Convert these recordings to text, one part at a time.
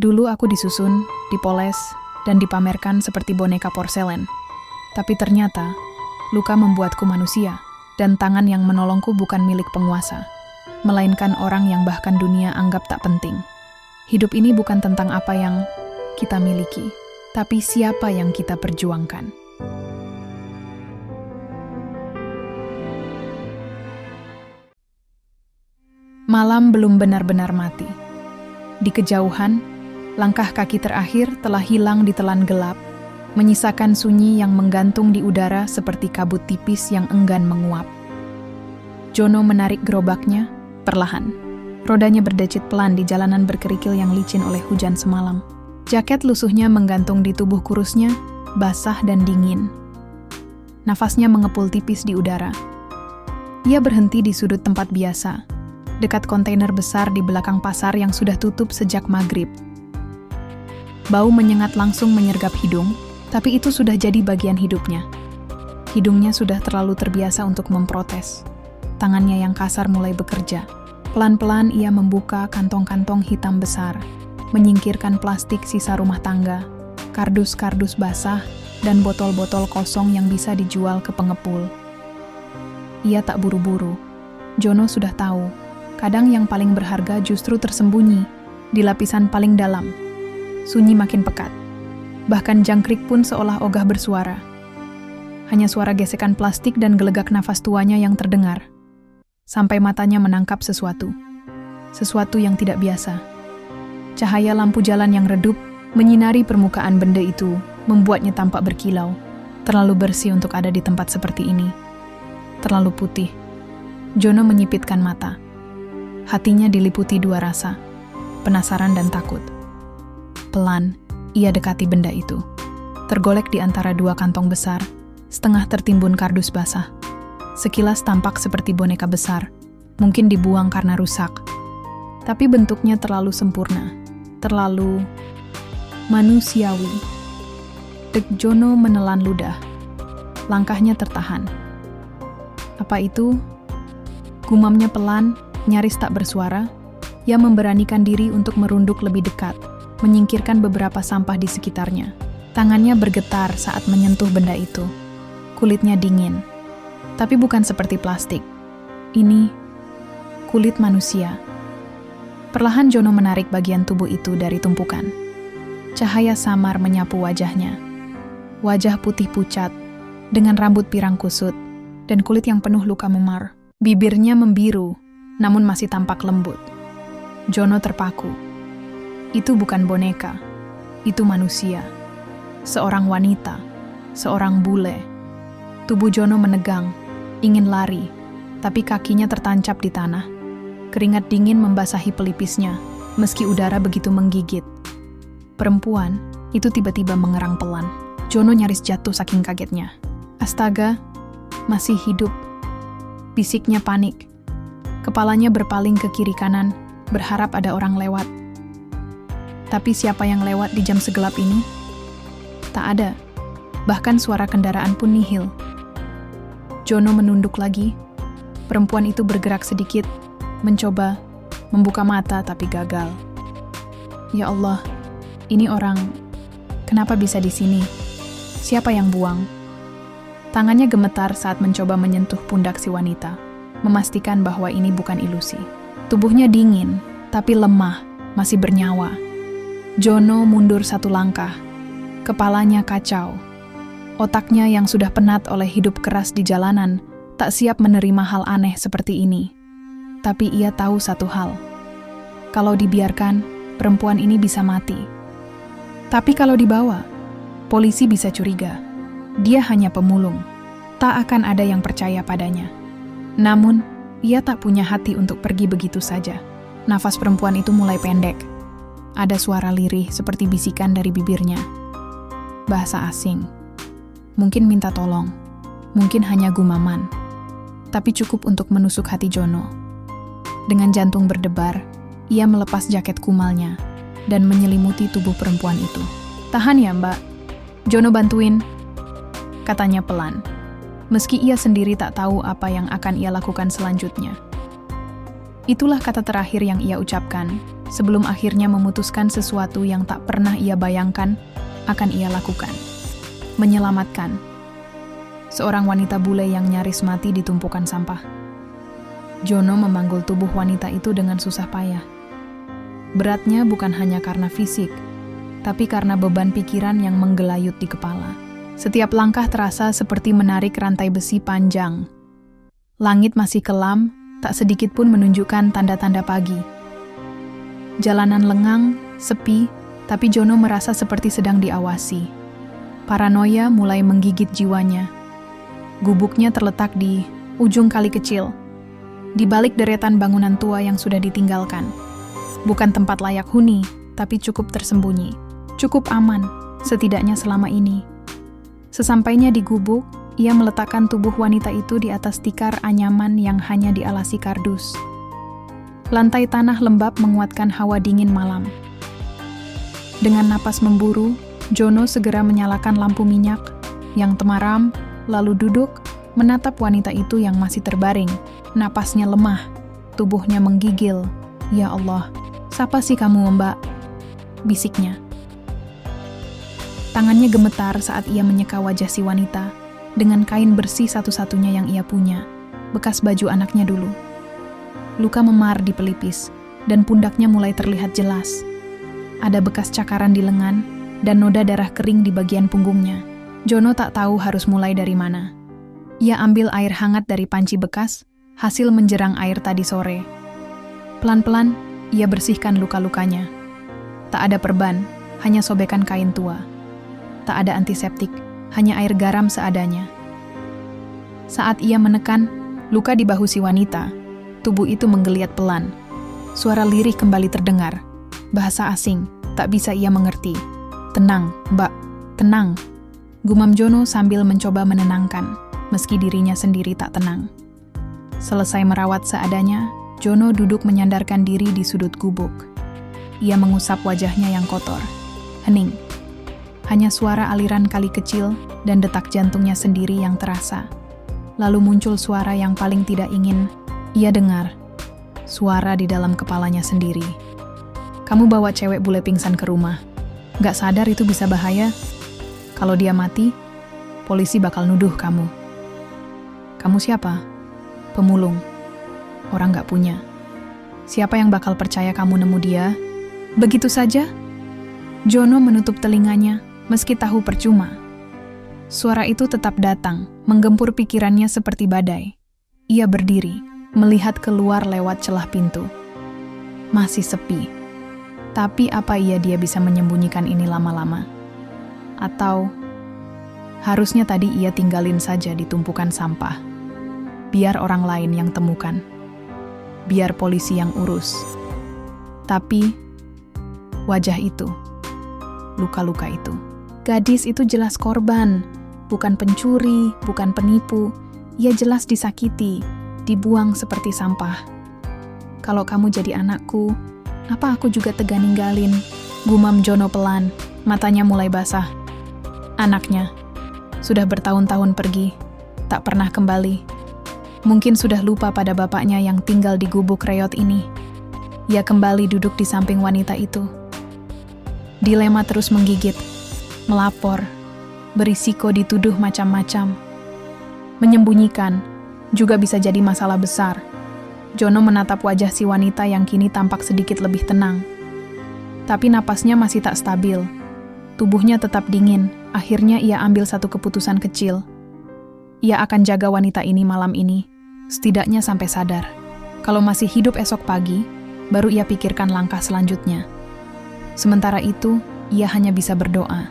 Dulu aku disusun, dipoles, dan dipamerkan seperti boneka porselen. Tapi ternyata, luka membuatku manusia, dan tangan yang menolongku bukan milik penguasa, melainkan orang yang bahkan dunia anggap tak penting. Hidup ini bukan tentang apa yang kita miliki, tapi siapa yang kita perjuangkan. Malam belum benar-benar mati. Di kejauhan, langkah kaki terakhir telah hilang di telan gelap, menyisakan sunyi yang menggantung di udara seperti kabut tipis yang enggan menguap. Jono menarik gerobaknya, perlahan. Rodanya berdecit pelan di jalanan berkerikil yang licin oleh hujan semalam. Jaket lusuhnya menggantung di tubuh kurusnya, basah dan dingin. Nafasnya mengepul tipis di udara. Ia berhenti di sudut tempat biasa, dekat kontainer besar di belakang pasar yang sudah tutup sejak maghrib. Bau menyengat langsung menyergap hidung, tapi itu sudah jadi bagian hidupnya. Hidungnya sudah terlalu terbiasa untuk memprotes. Tangannya yang kasar mulai bekerja. Pelan-pelan ia membuka kantong-kantong hitam besar, menyingkirkan plastik sisa rumah tangga, kardus-kardus basah, dan botol-botol kosong yang bisa dijual ke pengepul. Ia tak buru-buru. Jono sudah tahu, kadang yang paling berharga justru tersembunyi di lapisan paling dalam. Sunyi makin pekat. Bahkan jangkrik pun seolah ogah bersuara. Hanya suara gesekan plastik dan gelegak nafas tuanya yang terdengar. Sampai matanya menangkap sesuatu. Sesuatu yang tidak biasa. Cahaya lampu jalan yang redup menyinari permukaan benda itu, membuatnya tampak berkilau. Terlalu bersih untuk ada di tempat seperti ini. Terlalu putih. Jono menyipitkan mata. Hatinya diliputi dua rasa, penasaran dan takut. Pelan, ia dekati benda itu. Tergolek di antara dua kantong besar, setengah tertimbun kardus basah. Sekilas tampak seperti boneka besar, mungkin dibuang karena rusak. Tapi bentuknya terlalu sempurna, terlalu manusiawi. Dek Jono menelan ludah. Langkahnya tertahan. Apa itu? Gumamnya pelan, nyaris tak bersuara. Ia memberanikan diri untuk merunduk lebih dekat, menyingkirkan beberapa sampah di sekitarnya. Tangannya bergetar saat menyentuh benda itu. Kulitnya dingin, tapi bukan seperti plastik. Ini kulit manusia. Perlahan Jono menarik bagian tubuh itu dari tumpukan. Cahaya samar menyapu wajahnya. Wajah putih pucat, dengan rambut pirang kusut, dan kulit yang penuh luka memar. Bibirnya membiru, namun masih tampak lembut. Jono terpaku. Itu bukan boneka, itu manusia. Seorang wanita, seorang bule. Tubuh Jono menegang, ingin lari, tapi kakinya tertancap di tanah. Keringat dingin membasahi pelipisnya, meski udara begitu menggigit. Perempuan itu tiba-tiba mengerang pelan. Jono nyaris jatuh saking kagetnya. Astaga, masih hidup. Bisiknya panik. Kepalanya berpaling ke kiri kanan, berharap ada orang lewat. Tapi siapa yang lewat di jam segelap ini? Tak ada. Bahkan suara kendaraan pun nihil. Jono menunduk lagi. Perempuan itu bergerak sedikit, mencoba membuka mata tapi gagal. Ya Allah, ini orang. Kenapa bisa di sini? Siapa yang buang? Tangannya gemetar saat mencoba menyentuh pundak si wanita, memastikan bahwa ini bukan ilusi. Tubuhnya dingin, tapi lemah, masih bernyawa. Jono mundur satu langkah. Kepalanya kacau. Otaknya yang sudah penat oleh hidup keras di jalanan, tak siap menerima hal aneh seperti ini. Tapi ia tahu satu hal. Kalau dibiarkan, perempuan ini bisa mati. Tapi kalau dibawa, polisi bisa curiga. Dia hanya pemulung. Tak akan ada yang percaya padanya. Namun, ia tak punya hati untuk pergi begitu saja. Nafas perempuan itu mulai pendek. Ada suara lirih seperti bisikan dari bibirnya. Bahasa asing. Mungkin minta tolong. Mungkin hanya gumaman. Tapi cukup untuk menusuk hati Jono. Dengan jantung berdebar, ia melepas jaket kumalnya dan menyelimuti tubuh perempuan itu. "Tahan ya, Mbak. Jono bantuin," katanya pelan. Meski ia sendiri tak tahu apa yang akan ia lakukan selanjutnya. Itulah kata terakhir yang ia ucapkan, sebelum akhirnya memutuskan sesuatu yang tak pernah ia bayangkan akan ia lakukan. Menyelamatkan seorang wanita bule yang nyaris mati di tumpukan sampah. Jono memanggul tubuh wanita itu dengan susah payah. Beratnya bukan hanya karena fisik, tapi karena beban pikiran yang menggelayut di kepala. Setiap langkah terasa seperti menarik rantai besi panjang. Langit masih kelam, tak sedikit pun menunjukkan tanda-tanda pagi. Jalanan lengang, sepi, tapi Jono merasa seperti sedang diawasi. Paranoia mulai menggigit jiwanya. Gubuknya terletak di ujung kali kecil, di balik deretan bangunan tua yang sudah ditinggalkan. Bukan tempat layak huni, tapi cukup tersembunyi. Cukup aman, setidaknya selama ini. Sesampainya di gubuk, ia meletakkan tubuh wanita itu di atas tikar anyaman yang hanya dialasi kardus. Lantai tanah lembab menguatkan hawa dingin malam. Dengan napas memburu, Jono segera menyalakan lampu minyak yang temaram, lalu duduk menatap wanita itu yang masih terbaring. Napasnya lemah, tubuhnya menggigil. "Ya Allah, siapa sih kamu, Mbak?" bisiknya. Tangannya gemetar saat ia menyeka wajah si wanita dengan kain bersih satu-satunya yang ia punya, bekas baju anaknya dulu. Luka memar di pelipis, dan pundaknya mulai terlihat jelas. Ada bekas cakaran di lengan, dan noda darah kering di bagian punggungnya. Jono tak tahu harus mulai dari mana. Ia ambil air hangat dari panci bekas, hasil menjerang air tadi sore. Pelan-pelan, ia bersihkan luka-lukanya. Tak ada perban, hanya sobekan kain tua. Tak ada antiseptik, hanya air garam seadanya. Saat ia menekan luka di bahu si wanita, tubuh itu menggeliat pelan. Suara lirih kembali terdengar. Bahasa asing, tak bisa ia mengerti. "Tenang, Mbak, tenang." Gumam Jono sambil mencoba menenangkan, meski dirinya sendiri tak tenang. Selesai merawat seadanya, Jono duduk menyandarkan diri di sudut gubuk. Ia mengusap wajahnya yang kotor. Hening. Hanya suara aliran kali kecil dan detak jantungnya sendiri yang terasa. Lalu muncul suara yang paling tidak ingin ia dengar. Suara di dalam kepalanya sendiri. "Kamu bawa cewek bule pingsan ke rumah. Gak sadar itu bisa bahaya? Kalau dia mati, polisi bakal nuduh kamu." "Kamu siapa?" "Pemulung. Orang gak punya. Siapa yang bakal percaya kamu nemu dia?" Begitu saja, Jono menutup telinganya, meski tahu percuma. Suara itu tetap datang, menggempur pikirannya seperti badai. Ia berdiri, melihat keluar lewat celah pintu. Masih sepi. Tapi apa dia bisa menyembunyikan ini lama-lama? Atau harusnya tadi ia tinggalin saja di tumpukan sampah. Biar orang lain yang temukan. Biar polisi yang urus. Tapi wajah itu, luka-luka itu. Gadis itu jelas korban, bukan pencuri, bukan penipu. Ia jelas disakiti, dibuang seperti sampah. "Kalau kamu jadi anakku, apa aku juga tega ninggalin?" Gumam Jono pelan, matanya mulai basah. Anaknya, sudah bertahun-tahun pergi, tak pernah kembali. Mungkin sudah lupa pada bapaknya yang tinggal di gubuk reot ini. Ia kembali duduk di samping wanita itu. Dilema terus menggigit. Melapor, berisiko dituduh macam-macam. Menyembunyikan, juga bisa jadi masalah besar. Jono menatap wajah si wanita yang kini tampak sedikit lebih tenang. Tapi napasnya masih tak stabil. Tubuhnya tetap dingin. Akhirnya ia ambil satu keputusan kecil. Ia akan jaga wanita ini malam ini, setidaknya sampai sadar. Kalau masih hidup esok pagi, baru ia pikirkan langkah selanjutnya. Sementara itu, ia hanya bisa berdoa.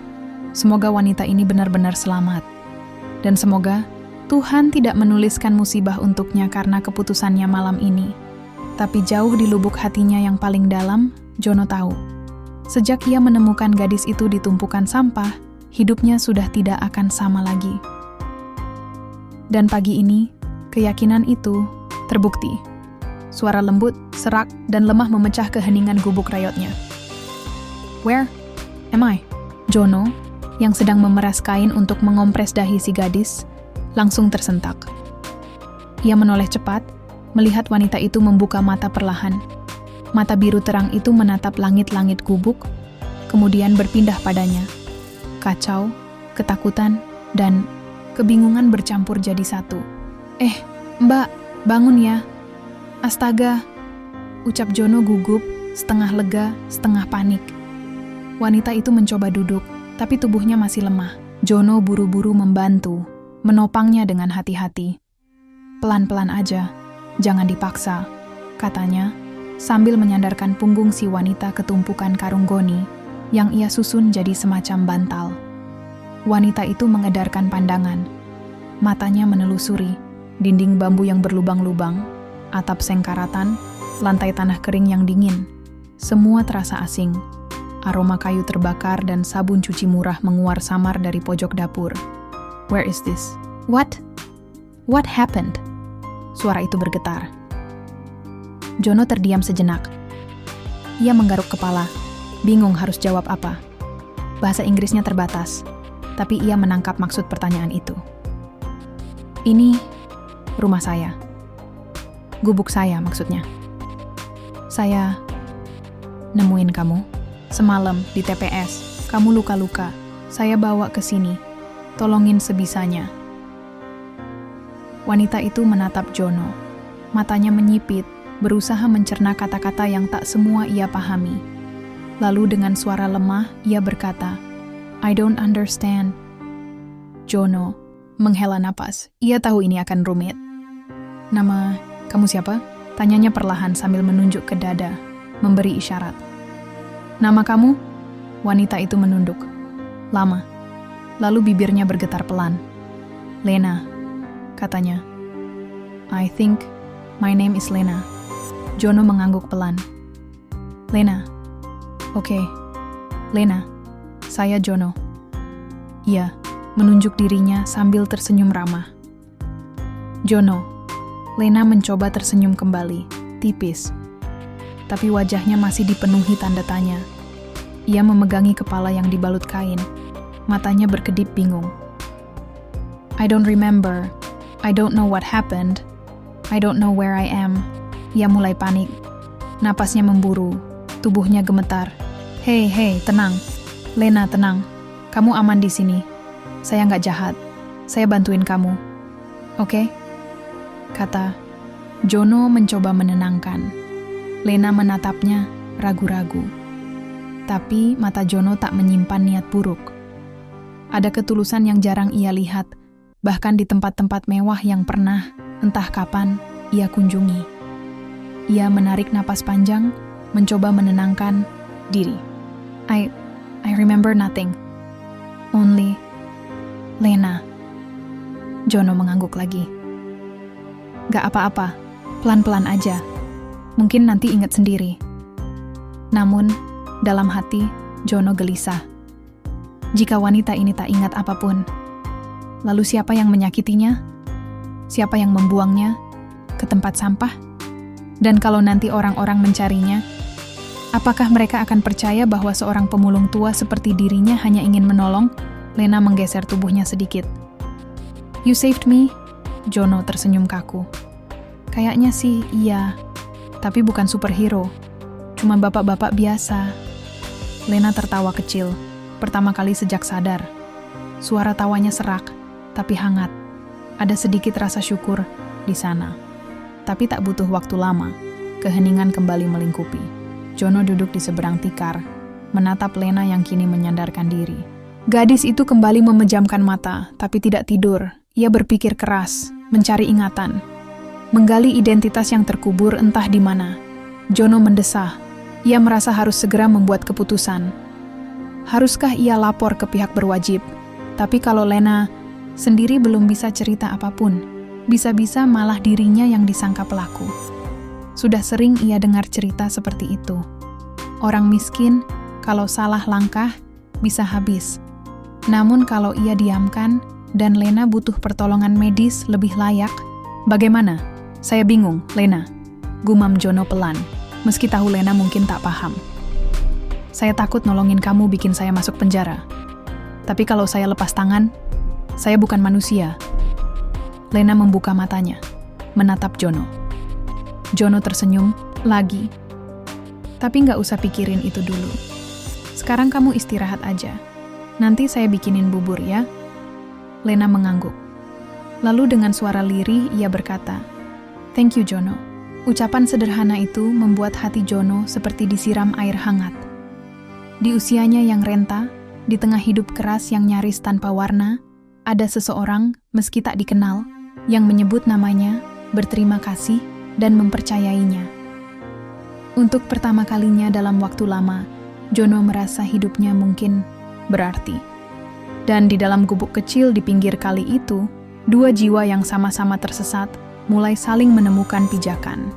Semoga wanita ini benar-benar selamat. Dan semoga Tuhan tidak menuliskan musibah untuknya karena keputusannya malam ini. Tapi jauh di lubuk hatinya yang paling dalam, Jono tahu. Sejak ia menemukan gadis itu di tumpukan sampah, hidupnya sudah tidak akan sama lagi. Dan pagi ini, keyakinan itu terbukti. Suara lembut, serak, dan lemah memecah keheningan gubuk rayotnya. "Where am I?" Jono, yang sedang memeras kain untuk mengompres dahi si gadis, langsung tersentak. Ia menoleh cepat, melihat wanita itu membuka mata perlahan. Mata biru terang itu menatap langit-langit gubuk, kemudian berpindah padanya. Kacau, ketakutan, dan kebingungan bercampur jadi satu. Mbak, bangun ya. Astaga, ucap Jono gugup, setengah lega, setengah panik. Wanita itu mencoba duduk, tapi tubuhnya masih lemah. Jono buru-buru membantu, menopangnya dengan hati-hati. Pelan-pelan aja, jangan dipaksa, katanya, sambil menyandarkan punggung si wanita ke tumpukan karung goni yang ia susun jadi semacam bantal. Wanita itu mengedarkan pandangan. Matanya menelusuri dinding bambu yang berlubang-lubang, atap sengkaratan, lantai tanah kering yang dingin. Semua terasa asing. Aroma kayu terbakar dan sabun cuci murah menguar samar dari pojok dapur. Where is this? What? What happened? Suara itu bergetar. Jono terdiam sejenak. Ia menggaruk kepala, bingung harus jawab apa. Bahasa Inggrisnya terbatas, tapi ia menangkap maksud pertanyaan itu. Ini rumah saya. Gubuk saya maksudnya. Saya nemuin kamu. Semalam di TPS, kamu luka-luka. Saya bawa ke sini. Tolongin sebisanya. Wanita itu menatap Jono. Matanya menyipit, berusaha mencerna kata-kata yang tak semua ia pahami. Lalu dengan suara lemah, ia berkata, I don't understand. Jono menghela napas. Ia tahu ini akan rumit. Nama kamu siapa? Tanyanya perlahan sambil menunjuk ke dada, memberi isyarat. Nama kamu? Wanita itu menunduk. Lama. Lalu bibirnya bergetar pelan. Lena, katanya. I think my name is Lena. Jono mengangguk pelan. Lena. Oke. Lena. Saya Jono. Ia menunjuk dirinya sambil tersenyum ramah. Jono. Lena mencoba tersenyum kembali, tipis. Tapi wajahnya masih dipenuhi tanda tanya. Ia memegangi kepala yang dibalut kain. Matanya berkedip bingung. I don't remember. I don't know what happened. I don't know where I am. Ia mulai panik. Napasnya memburu. Tubuhnya gemetar. Hei, tenang. Lena, tenang. Kamu aman di sini. Saya nggak jahat. Saya bantuin kamu. Oke? Kata Jono mencoba menenangkan. Lena menatapnya ragu-ragu. Tapi mata Jono tak menyimpan niat buruk. Ada ketulusan yang jarang ia lihat, bahkan di tempat-tempat mewah yang pernah, entah kapan, ia kunjungi. Ia menarik napas panjang, mencoba menenangkan diri. I remember nothing. Only Lena. Jono mengangguk lagi. Gak apa-apa, pelan-pelan aja. Mungkin nanti ingat sendiri. Namun, dalam hati, Jono gelisah. Jika wanita ini tak ingat apapun, lalu siapa yang menyakitinya? Siapa yang membuangnya ke tempat sampah? Dan kalau nanti orang-orang mencarinya, apakah mereka akan percaya bahwa seorang pemulung tua seperti dirinya hanya ingin menolong? Lena menggeser tubuhnya sedikit. You saved me? Jono tersenyum kaku. Kayaknya sih iya. Tapi bukan superhero, cuma bapak-bapak biasa. Lena tertawa kecil, pertama kali sejak sadar. Suara tawanya serak, tapi hangat. Ada sedikit rasa syukur di sana. Tapi tak butuh waktu lama, keheningan kembali melingkupi. Jono duduk di seberang tikar, menatap Lena yang kini menyandarkan diri. Gadis itu kembali memejamkan mata, tapi tidak tidur. Ia berpikir keras, mencari ingatan. Menggali identitas yang terkubur entah di mana. Jono mendesah. Ia merasa harus segera membuat keputusan. Haruskah ia lapor ke pihak berwajib? Tapi kalau Lena sendiri belum bisa cerita apapun, bisa-bisa malah dirinya yang disangka pelaku. Sudah sering ia dengar cerita seperti itu. Orang miskin, kalau salah langkah, bisa habis. Namun kalau ia diamkan, dan Lena butuh pertolongan medis lebih layak, bagaimana? Saya bingung, Lena. Gumam Jono pelan, meski tahu Lena mungkin tak paham. Saya takut nolongin kamu bikin saya masuk penjara. Tapi kalau saya lepas tangan, saya bukan manusia. Lena membuka matanya, menatap Jono. Jono tersenyum lagi. Tapi nggak usah pikirin itu dulu. Sekarang kamu istirahat aja. Nanti saya bikinin bubur ya. Lena mengangguk. Lalu dengan suara lirih ia berkata, "Thank you, Jono." Ucapan sederhana itu membuat hati Jono seperti disiram air hangat. Di usianya yang renta, di tengah hidup keras yang nyaris tanpa warna, ada seseorang, meski tak dikenal, yang menyebut namanya, berterima kasih, dan mempercayainya. Untuk pertama kalinya dalam waktu lama, Jono merasa hidupnya mungkin berarti. Dan di dalam gubuk kecil di pinggir kali itu, dua jiwa yang sama-sama tersesat mulai saling menemukan pijakan.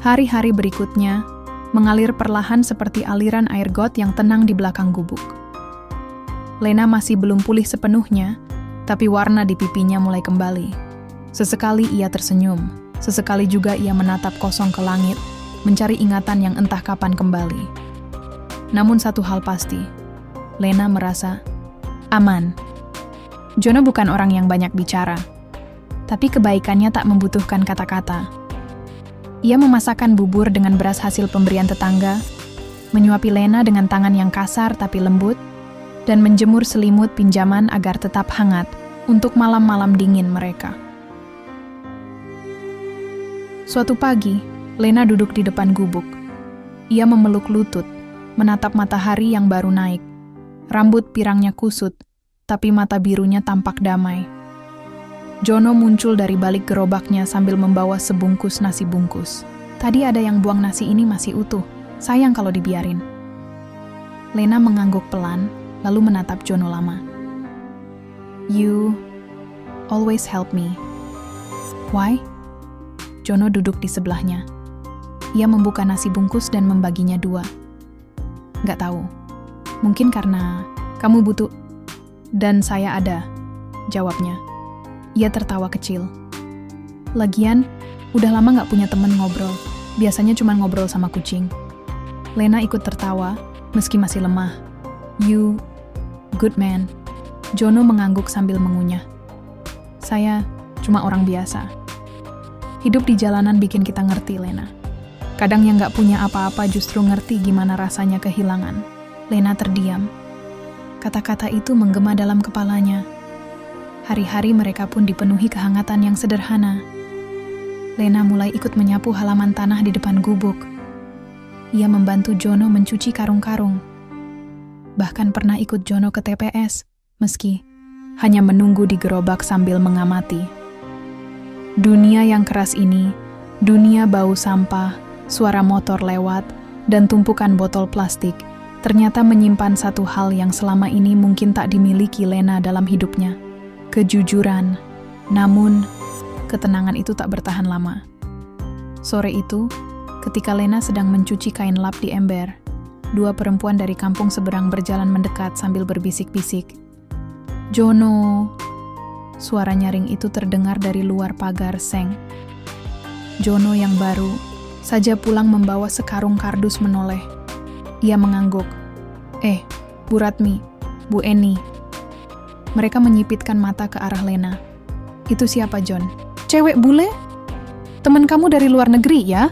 Hari-hari berikutnya mengalir perlahan seperti aliran air got yang tenang di belakang gubuk. Lena masih belum pulih sepenuhnya, tapi warna di pipinya mulai kembali. Sesekali ia tersenyum, sesekali juga ia menatap kosong ke langit, mencari ingatan yang entah kapan kembali. Namun satu hal pasti, Lena merasa aman. Jono bukan orang yang banyak bicara, tapi kebaikannya tak membutuhkan kata-kata. Ia memasakkan bubur dengan beras hasil pemberian tetangga, menyuapi Lena dengan tangan yang kasar tapi lembut, dan menjemur selimut pinjaman agar tetap hangat untuk malam-malam dingin mereka. Suatu pagi, Lena duduk di depan gubuk. Ia memeluk lutut, menatap matahari yang baru naik. Rambut pirangnya kusut, tapi mata birunya tampak damai. Jono muncul dari balik gerobaknya sambil membawa sebungkus nasi bungkus. Tadi ada yang buang nasi ini masih utuh, sayang kalau dibiarin. Lena mengangguk pelan, lalu menatap Jono lama. "You always help me." "Why?" Jono duduk di sebelahnya. Ia membuka nasi bungkus dan membaginya dua. "Nggak tahu. Mungkin karena kamu butuh dan saya ada," jawabnya. Ia tertawa kecil. "Lagian, udah lama nggak punya temen ngobrol. Biasanya cuma ngobrol sama kucing." Lena ikut tertawa, meski masih lemah. "You good man." Jono mengangguk sambil mengunyah. "Saya cuma orang biasa." Hidup di jalanan bikin kita ngerti, Lena. Kadang yang nggak punya apa-apa justru ngerti gimana rasanya kehilangan. Lena terdiam. Kata-kata itu menggema dalam kepalanya. Hari-hari mereka pun dipenuhi kehangatan yang sederhana. Lena mulai ikut menyapu halaman tanah di depan gubuk. Ia membantu Jono mencuci karung-karung. Bahkan pernah ikut Jono ke TPS, meski hanya menunggu di gerobak sambil mengamati. Dunia yang keras ini, dunia bau sampah, suara motor lewat, dan tumpukan botol plastik, ternyata menyimpan satu hal yang selama ini mungkin tak dimiliki Lena dalam hidupnya. Kejujuran. Namun, ketenangan itu tak bertahan lama. Sore itu, ketika Lena sedang mencuci kain lap di ember, dua perempuan dari kampung seberang berjalan mendekat sambil berbisik-bisik. "Jono." Suara nyaring itu terdengar dari luar pagar seng. Jono yang baru saja pulang membawa sekarung kardus menoleh. Ia mengangguk. Bu Ratmi, Bu Eni." Mereka menyipitkan mata ke arah Lena. "Itu siapa, John?" "Cewek bule? Teman kamu dari luar negeri, ya?"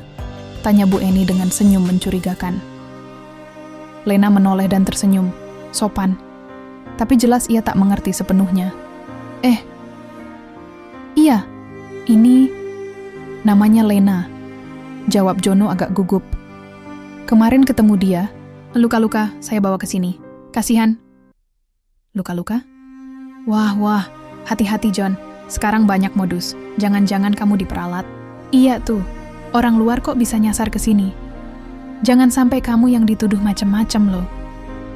tanya Bu Eni dengan senyum mencurigakan. Lena menoleh dan tersenyum, sopan. Tapi jelas ia tak mengerti sepenuhnya. Iya, ini namanya Lena," jawab Jono agak gugup. "Kemarin ketemu dia, luka-luka saya bawa ke sini. Kasihan." "Luka-luka?" Wah, hati-hati John, sekarang banyak modus. Jangan-jangan kamu diperalat." "Iya tuh, orang luar kok bisa nyasar ke sini. Jangan sampai kamu yang dituduh macem-macem loh."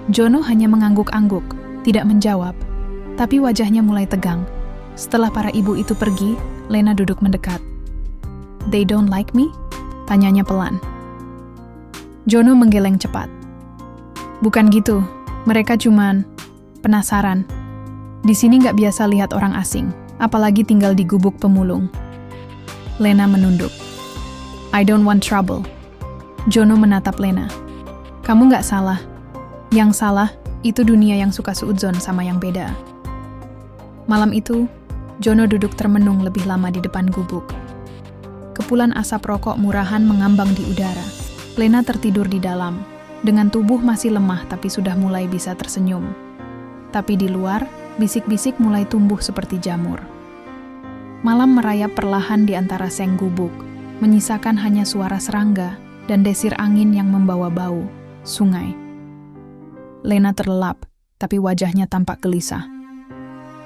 Jono hanya mengangguk-angguk, tidak menjawab, tapi wajahnya mulai tegang. Setelah para ibu itu pergi, Lena duduk mendekat. "They don't like me?" tanyanya pelan. Jono menggeleng cepat. "Bukan gitu, mereka cuman penasaran. Di sini nggak biasa lihat orang asing, apalagi tinggal di gubuk pemulung." Lena menunduk. "I don't want trouble." Jono menatap Lena. "Kamu nggak salah. Yang salah, itu dunia yang suka suudzon sama yang beda." Malam itu, Jono duduk termenung lebih lama di depan gubuk. Kepulan asap rokok murahan mengambang di udara. Lena tertidur di dalam, dengan tubuh masih lemah tapi sudah mulai bisa tersenyum. Tapi di luar, bisik-bisik mulai tumbuh seperti jamur. Malam merayap perlahan di antara seng gubuk, menyisakan hanya suara serangga dan desir angin yang membawa bau sungai. Lena terlelap, tapi wajahnya tampak gelisah.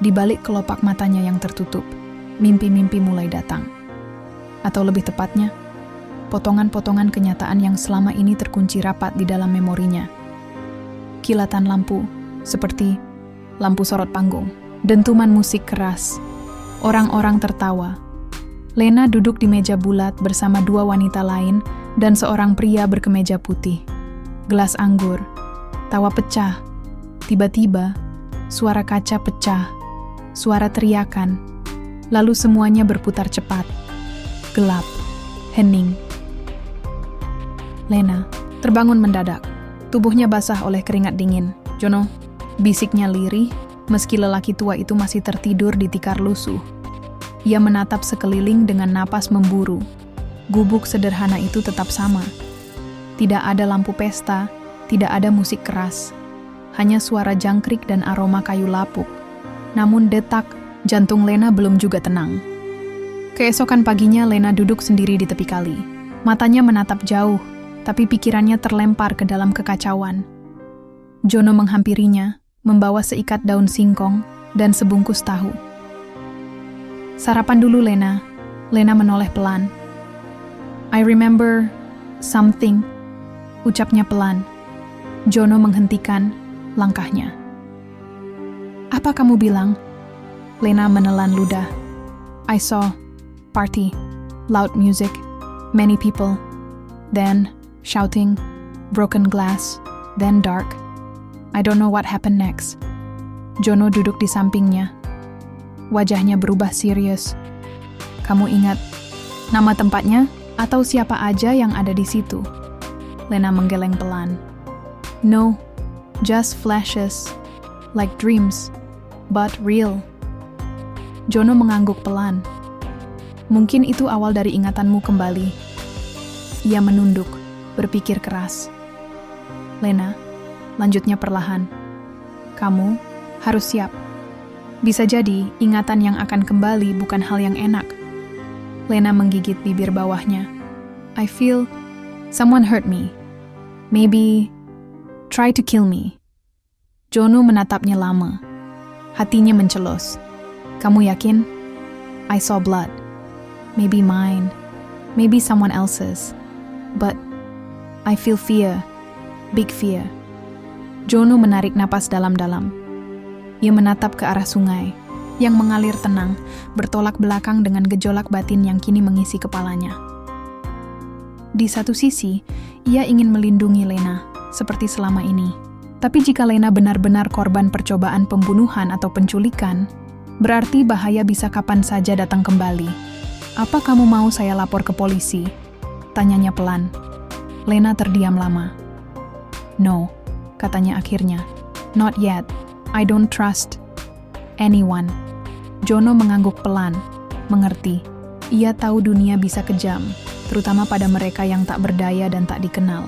Di balik kelopak matanya yang tertutup, mimpi-mimpi mulai datang. Atau lebih tepatnya, potongan-potongan kenyataan yang selama ini terkunci rapat di dalam memorinya. Kilatan lampu, seperti lampu sorot panggung, dentuman musik keras, orang-orang tertawa. Lena duduk di meja bulat bersama dua wanita lain dan seorang pria berkemeja putih. Gelas anggur, tawa pecah, tiba-tiba suara kaca pecah, suara teriakan, lalu semuanya berputar cepat. Gelap, hening. Lena terbangun mendadak. Tubuhnya basah oleh keringat dingin. "Jono," bisiknya lirih, meski lelaki tua itu masih tertidur di tikar lusuh. Ia menatap sekeliling dengan napas memburu. Gubuk sederhana itu tetap sama. Tidak ada lampu pesta, tidak ada musik keras. Hanya suara jangkrik dan aroma kayu lapuk. Namun detak jantung Lena belum juga tenang. Keesokan paginya Lena duduk sendiri di tepi kali. Matanya menatap jauh, tapi pikirannya terlempar ke dalam kekacauan. Jono menghampirinya, membawa seikat daun singkong dan sebungkus tahu. "Sarapan dulu, Lena." Lena menoleh pelan. "I remember something," ucapnya pelan. Jono menghentikan langkahnya. "Apa kamu bilang?" Lena menelan ludah. "I saw party, loud music, many people, then shouting, broken glass, then dark. I don't know what happened next." Jono duduk di sampingnya. Wajahnya berubah serius. "Kamu ingat nama tempatnya atau siapa aja yang ada di situ?" Lena menggeleng pelan. "No, just flashes, like dreams, but real." Jono mengangguk pelan. "Mungkin itu awal dari ingatanmu kembali." Ia menunduk, berpikir keras. "Lena," lanjutnya perlahan, "kamu harus siap. Bisa jadi ingatan yang akan kembali bukan hal yang enak." Lena menggigit bibir bawahnya. "I feel someone hurt me. Maybe try to kill me." Jono menatapnya lama. Hatinya mencelos. "Kamu yakin?" "I saw blood. Maybe mine, maybe someone else's. But I feel fear, big fear." Jono menarik napas dalam-dalam. Ia menatap ke arah sungai, yang mengalir tenang, bertolak belakang dengan gejolak batin yang kini mengisi kepalanya. Di satu sisi, ia ingin melindungi Lena, seperti selama ini. Tapi jika Lena benar-benar korban percobaan pembunuhan atau penculikan, berarti bahaya bisa kapan saja datang kembali. "Apa kamu mau saya lapor ke polisi?" tanyanya pelan. Lena terdiam lama. "No," katanya akhirnya. "Not yet. I don't trust anyone." Jono mengangguk pelan, mengerti. Ia tahu dunia bisa kejam, terutama pada mereka yang tak berdaya dan tak dikenal.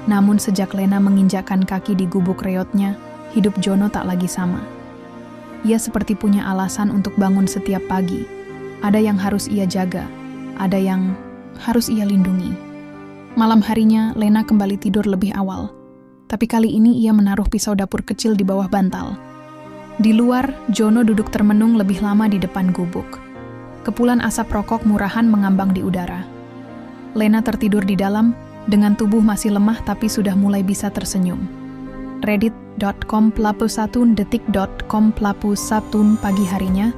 Namun sejak Lena menginjakkan kaki di gubuk reotnya, hidup Jono tak lagi sama. Ia seperti punya alasan untuk bangun setiap pagi. Ada yang harus ia jaga, ada yang harus ia lindungi. Malam harinya, Lena kembali tidur lebih awal. Tapi kali ini ia menaruh pisau dapur kecil di bawah bantal. Di luar, Jono duduk termenung lebih lama di depan gubuk. Kepulan asap rokok murahan mengambang di udara. Lena tertidur di dalam, dengan tubuh masih lemah tapi sudah mulai bisa tersenyum. Reddit.com/1 detik.com/1 pagi harinya,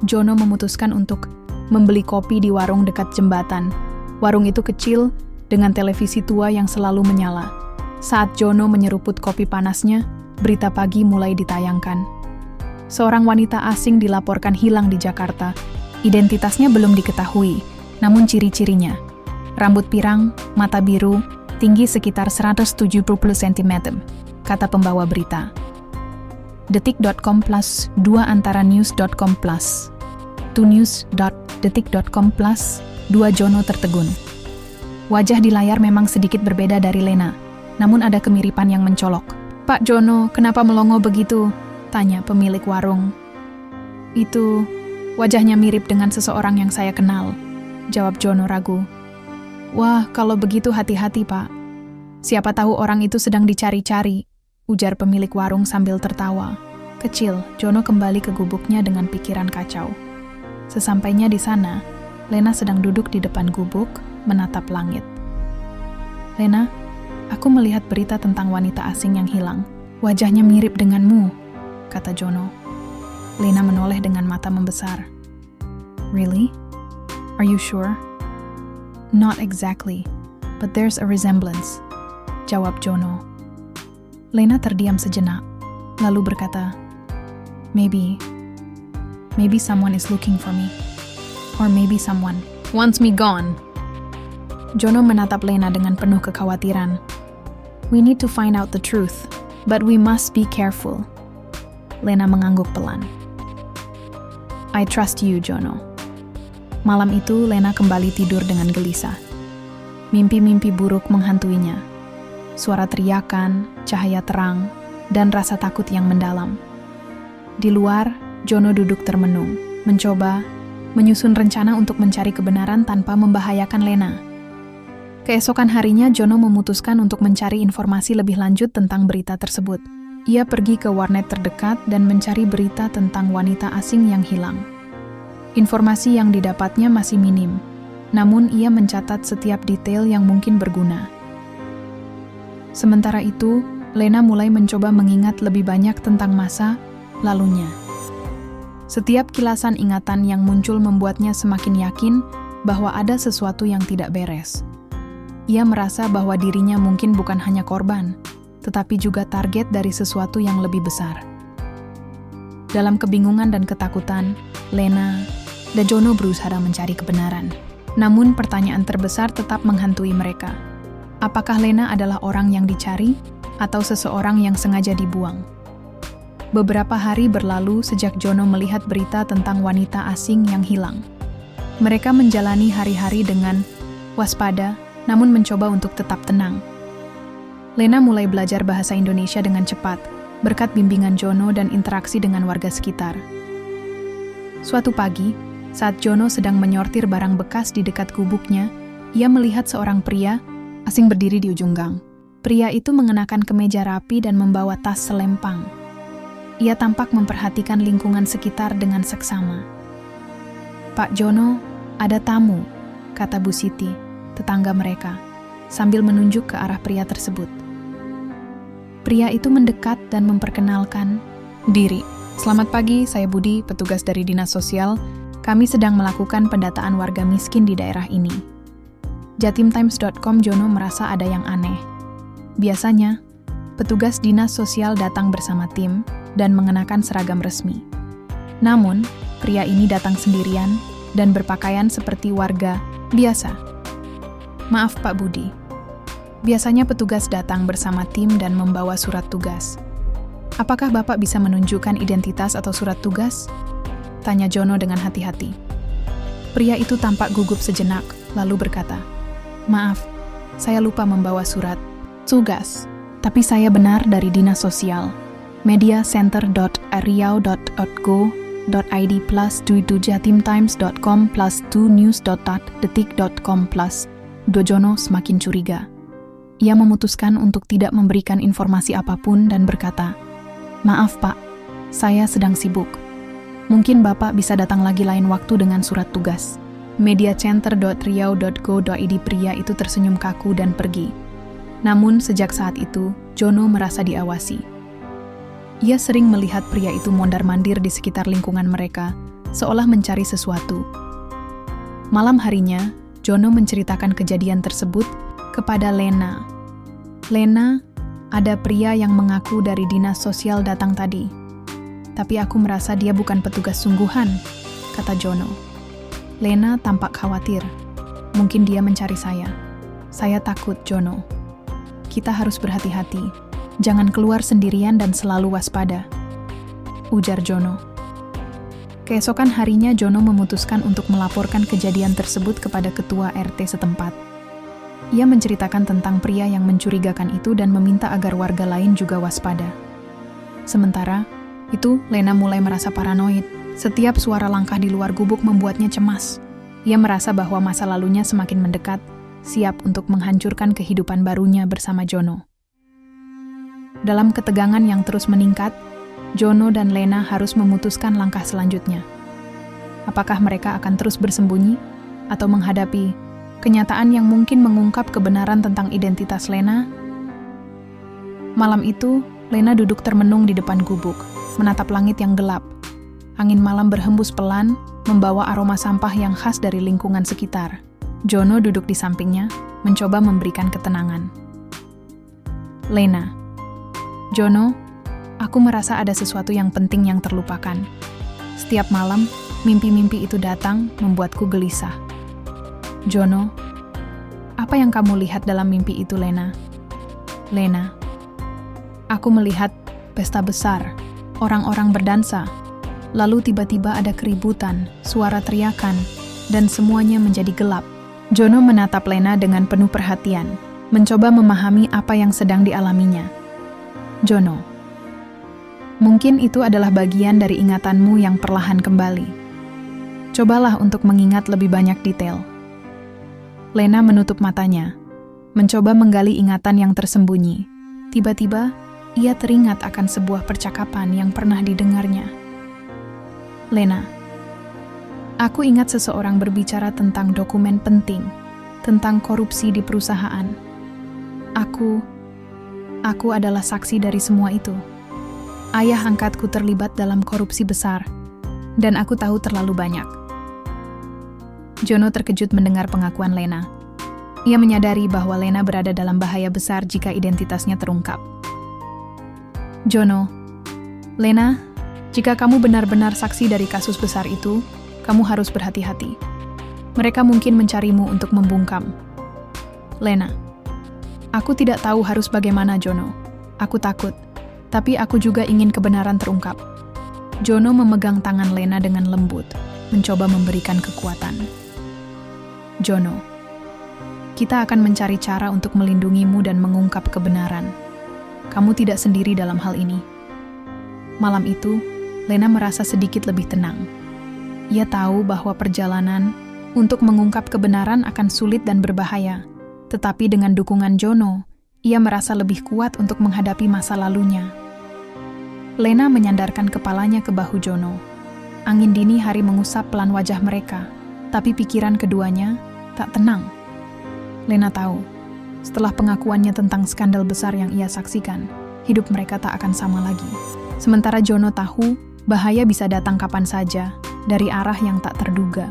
Jono memutuskan untuk membeli kopi di warung dekat jembatan. Warung itu kecil, dengan televisi tua yang selalu menyala. Saat Jono menyeruput kopi panasnya, berita pagi mulai ditayangkan. Seorang wanita asing dilaporkan hilang di Jakarta. Identitasnya belum diketahui, namun ciri-cirinya: rambut pirang, mata biru, tinggi sekitar 170 cm, kata pembawa berita. Detik.com+, 2 antara news.com+, 2news.detik.com+, Dua Jono tertegun. Wajah di layar memang sedikit berbeda dari Lena, namun ada kemiripan yang mencolok. "Pak Jono, kenapa melongo begitu?" tanya pemilik warung. "Itu, wajahnya mirip dengan seseorang yang saya kenal," jawab Jono ragu. "Wah, kalau begitu hati-hati, Pak. Siapa tahu orang itu sedang dicari-cari," ujar pemilik warung sambil tertawa. Kecil, Jono kembali ke gubuknya dengan pikiran kacau. Sesampainya di sana, Lena sedang duduk di depan gubuk, menatap langit. "Lena, aku melihat berita tentang wanita asing yang hilang. Wajahnya mirip denganmu," kata Jono. Lena menoleh dengan mata membesar. "Really? Are you sure?" "Not exactly, but there's a resemblance," jawab Jono. Lena terdiam sejenak, lalu berkata, Maybe someone is looking for me. Or maybe someone wants me gone." Jono menatap Lena dengan penuh kekhawatiran. "We need to find out the truth, but we must be careful." Lena mengangguk pelan. "I trust you, Jono." Malam itu, Lena kembali tidur dengan gelisah. Mimpi-mimpi buruk menghantuinya. Suara teriakan, cahaya terang, dan rasa takut yang mendalam. Di luar, Jono duduk termenung, mencoba menyusun rencana untuk mencari kebenaran tanpa membahayakan Lena. Keesokan harinya, Jono memutuskan untuk mencari informasi lebih lanjut tentang berita tersebut. Ia pergi ke warnet terdekat dan mencari berita tentang wanita asing yang hilang. Informasi yang didapatnya masih minim, namun ia mencatat setiap detail yang mungkin berguna. Sementara itu, Lena mulai mencoba mengingat lebih banyak tentang masa lalunya. Setiap kilasan ingatan yang muncul membuatnya semakin yakin bahwa ada sesuatu yang tidak beres. Ia merasa bahwa dirinya mungkin bukan hanya korban, tetapi juga target dari sesuatu yang lebih besar. Dalam kebingungan dan ketakutan, Lena dan Jono berusaha mencari kebenaran. Namun pertanyaan terbesar tetap menghantui mereka. Apakah Lena adalah orang yang dicari atau seseorang yang sengaja dibuang? Beberapa hari berlalu sejak Jono melihat berita tentang wanita asing yang hilang. Mereka menjalani hari-hari dengan waspada, namun mencoba untuk tetap tenang. Lena mulai belajar bahasa Indonesia dengan cepat, berkat bimbingan Jono dan interaksi dengan warga sekitar. Suatu pagi, saat Jono sedang menyortir barang bekas di dekat gubuknya, ia melihat seorang pria asing berdiri di ujung gang. Pria itu mengenakan kemeja rapi dan membawa tas selempang. Ia tampak memperhatikan lingkungan sekitar dengan seksama. "Pak Jono, ada tamu," kata Bu Siti, tetangga mereka, sambil menunjuk ke arah pria tersebut. Pria itu mendekat dan memperkenalkan diri. "Selamat pagi, saya Budi, petugas dari Dinas Sosial. Kami sedang melakukan pendataan warga miskin di daerah ini." Jatimtimes.com. Jono merasa ada yang aneh. Biasanya, petugas Dinas Sosial datang bersama tim dan mengenakan seragam resmi. Namun, pria ini datang sendirian dan berpakaian seperti warga biasa. "Maaf Pak Budi, biasanya petugas datang bersama tim dan membawa surat tugas. Apakah Bapak bisa menunjukkan identitas atau surat tugas?" tanya Jono dengan hati-hati. Pria itu tampak gugup sejenak, lalu berkata, "Maaf, saya lupa membawa surat tugas, tapi saya benar dari Dinas Sosial. mediacenter.riau.go.id +22 jatimtimes.com +2news.detik.com Jono semakin curiga. Ia memutuskan untuk tidak memberikan informasi apapun dan berkata, "Maaf Pak, saya sedang sibuk. Mungkin Bapak bisa datang lagi lain waktu dengan surat tugas." mediacenter.riau.go.id. Pria itu tersenyum kaku dan pergi. Namun sejak saat itu, Jono merasa diawasi. Ia sering melihat pria itu mondar-mandir di sekitar lingkungan mereka, seolah mencari sesuatu. Malam harinya, Jono menceritakan kejadian tersebut kepada Lena. "Lena, ada pria yang mengaku dari Dinas Sosial datang tadi. Tapi aku merasa dia bukan petugas sungguhan," kata Jono. Lena tampak khawatir. "Mungkin dia mencari saya. Saya takut, Jono. Kita harus berhati-hati. Jangan keluar sendirian dan selalu waspada," ujar Jono. Keesokan harinya Jono memutuskan untuk melaporkan kejadian tersebut kepada ketua RT setempat. Ia menceritakan tentang pria yang mencurigakan itu dan meminta agar warga lain juga waspada. Sementara itu, Lena mulai merasa paranoid. Setiap suara langkah di luar gubuk membuatnya cemas. Ia merasa bahwa masa lalunya semakin mendekat, siap untuk menghancurkan kehidupan barunya bersama Jono. Dalam ketegangan yang terus meningkat, Jono dan Lena harus memutuskan langkah selanjutnya. Apakah mereka akan terus bersembunyi atau menghadapi kenyataan yang mungkin mengungkap kebenaran tentang identitas Lena? Malam itu, Lena duduk termenung di depan gubuk, menatap langit yang gelap. Angin malam berhembus pelan, membawa aroma sampah yang khas dari lingkungan sekitar. Jono duduk di sampingnya, mencoba memberikan ketenangan. Lena, Jono, aku merasa ada sesuatu yang penting yang terlupakan. Setiap malam, mimpi-mimpi itu datang membuatku gelisah. Jono, apa yang kamu lihat dalam mimpi itu, Lena? Lena, aku melihat pesta besar, orang-orang berdansa, lalu tiba-tiba ada keributan, suara teriakan, dan semuanya menjadi gelap. Jono menatap Lena dengan penuh perhatian, mencoba memahami apa yang sedang dialaminya. Jono, mungkin itu adalah bagian dari ingatanmu yang perlahan kembali. Cobalah untuk mengingat lebih banyak detail. Lena menutup matanya, mencoba menggali ingatan yang tersembunyi. Tiba-tiba, ia teringat akan sebuah percakapan yang pernah didengarnya. Lena, aku ingat seseorang berbicara tentang dokumen penting, tentang korupsi di perusahaan. Aku adalah saksi dari semua itu. Ayah angkatku terlibat dalam korupsi besar, dan aku tahu terlalu banyak. Jono terkejut mendengar pengakuan Lena. Ia menyadari bahwa Lena berada dalam bahaya besar jika identitasnya terungkap. Jono, Lena, jika kamu benar-benar saksi dari kasus besar itu, kamu harus berhati-hati. Mereka mungkin mencarimu untuk membungkam. Lena, aku tidak tahu harus bagaimana, Jono. Aku takut, tapi aku juga ingin kebenaran terungkap. Jono memegang tangan Lena dengan lembut, mencoba memberikan kekuatan. Jono, kita akan mencari cara untuk melindungimu dan mengungkap kebenaran. Kamu tidak sendiri dalam hal ini. Malam itu, Lena merasa sedikit lebih tenang. Ia tahu bahwa perjalanan untuk mengungkap kebenaran akan sulit dan berbahaya, tetapi dengan dukungan Jono, ia merasa lebih kuat untuk menghadapi masa lalunya. Lena menyandarkan kepalanya ke bahu Jono. Angin dini hari mengusap pelan wajah mereka, tapi pikiran keduanya tak tenang. Lena tahu, setelah pengakuannya tentang skandal besar yang ia saksikan, hidup mereka tak akan sama lagi. Sementara Jono tahu, bahaya bisa datang kapan saja, dari arah yang tak terduga.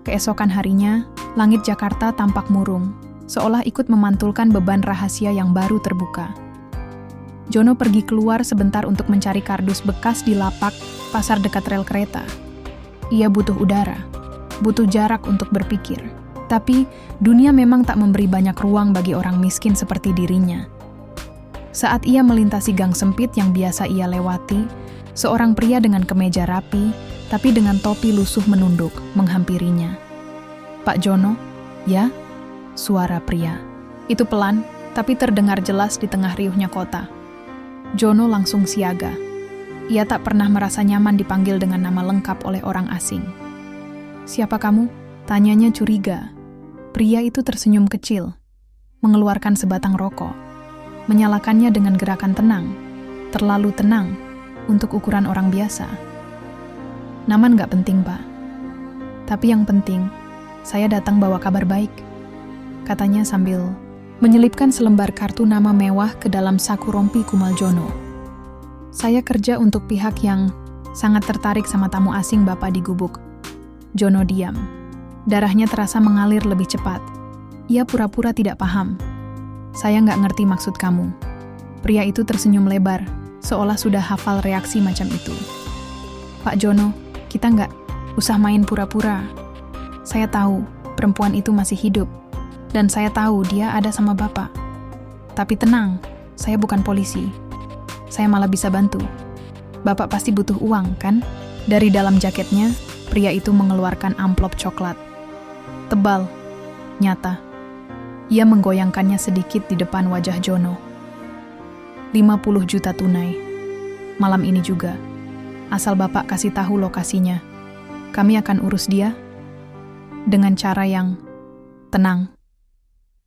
Keesokan harinya, langit Jakarta tampak murung, seolah ikut memantulkan beban rahasia yang baru terbuka. Jono pergi keluar sebentar untuk mencari kardus bekas di lapak pasar dekat rel kereta. Ia butuh udara, butuh jarak untuk berpikir. Tapi, dunia memang tak memberi banyak ruang bagi orang miskin seperti dirinya. Saat ia melintasi gang sempit yang biasa ia lewati, seorang pria dengan kemeja rapi, tapi dengan topi lusuh menunduk, menghampirinya. Pak Jono, ya? Suara pria. Itu pelan, tapi terdengar jelas di tengah riuhnya kota. Jono langsung siaga. Ia tak pernah merasa nyaman dipanggil dengan nama lengkap oleh orang asing. Siapa kamu? Tanyanya curiga. Pria itu tersenyum kecil, mengeluarkan sebatang rokok, menyalakannya dengan gerakan tenang, terlalu tenang untuk ukuran orang biasa. Nama nggak penting, Pak. Tapi yang penting, saya datang bawa kabar baik, katanya sambil menyelipkan selembar kartu nama mewah ke dalam saku rompi kumal Jono. Saya kerja untuk pihak yang sangat tertarik sama tamu asing Bapak di gubuk. Jono diam. Darahnya terasa mengalir lebih cepat. Ia pura-pura tidak paham. Saya nggak ngerti maksud kamu. Pria itu tersenyum lebar, seolah sudah hafal reaksi macam itu. Pak Jono, kita nggak usah main pura-pura. Saya tahu perempuan itu masih hidup, dan saya tahu dia ada sama Bapak. Tapi tenang, saya bukan polisi. Saya malah bisa bantu. Bapak pasti butuh uang, kan? Dari dalam jaketnya, pria itu mengeluarkan amplop coklat. Tebal, nyata. Ia menggoyangkannya sedikit di depan wajah Jono. 50 juta tunai. Malam ini juga. Asal Bapak kasih tahu lokasinya. Kami akan urus dia dengan cara yang tenang.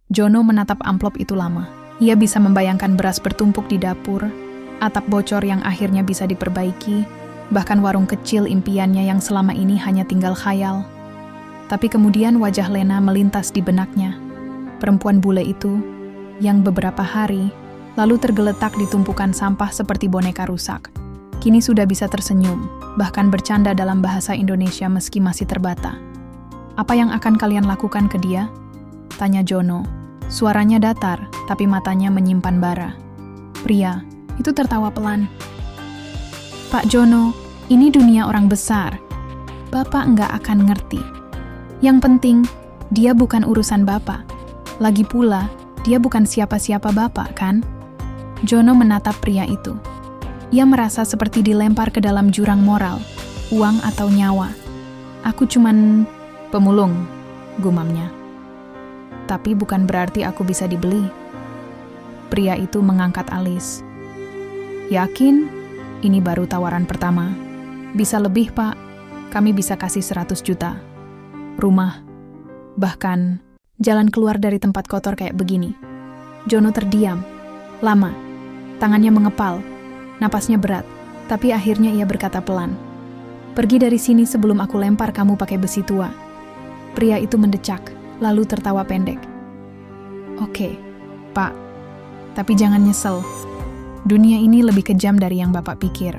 Jono menatap amplop itu lama. Ia bisa membayangkan beras bertumpuk di dapur, atap bocor yang akhirnya bisa diperbaiki, bahkan warung kecil impiannya yang selama ini hanya tinggal khayal. Tapi kemudian wajah Lena melintas di benaknya. Perempuan bule itu, yang beberapa hari lalu tergeletak di tumpukan sampah seperti boneka rusak, kini sudah bisa tersenyum, bahkan bercanda dalam bahasa Indonesia meski masih terbata. "Apa yang akan kalian lakukan ke dia?" tanya Jono. Suaranya datar, tapi matanya menyimpan bara. Pria itu tertawa pelan. "Pak Jono, ini dunia orang besar. Bapak nggak akan ngerti. Yang penting, dia bukan urusan Bapak. Lagi pula, dia bukan siapa-siapa Bapak, kan?" Jono menatap pria itu. Ia merasa seperti dilempar ke dalam jurang moral, uang atau nyawa. "Aku cuman pemulung," gumamnya. "Tapi bukan berarti aku bisa dibeli." Pria itu mengangkat alis. "Yakin? Ini baru tawaran pertama. Bisa lebih, Pak. Kami bisa kasih 100 juta. Rumah. Bahkan, jalan keluar dari tempat kotor kayak begini." Jono terdiam. Lama. Tangannya mengepal. Napasnya berat. Tapi akhirnya ia berkata pelan. "Pergi dari sini sebelum aku lempar kamu pakai besi tua." Pria itu mendecak, lalu tertawa pendek. "Oke, Pak. Tapi jangan nyesel. Dunia ini lebih kejam dari yang Bapak pikir."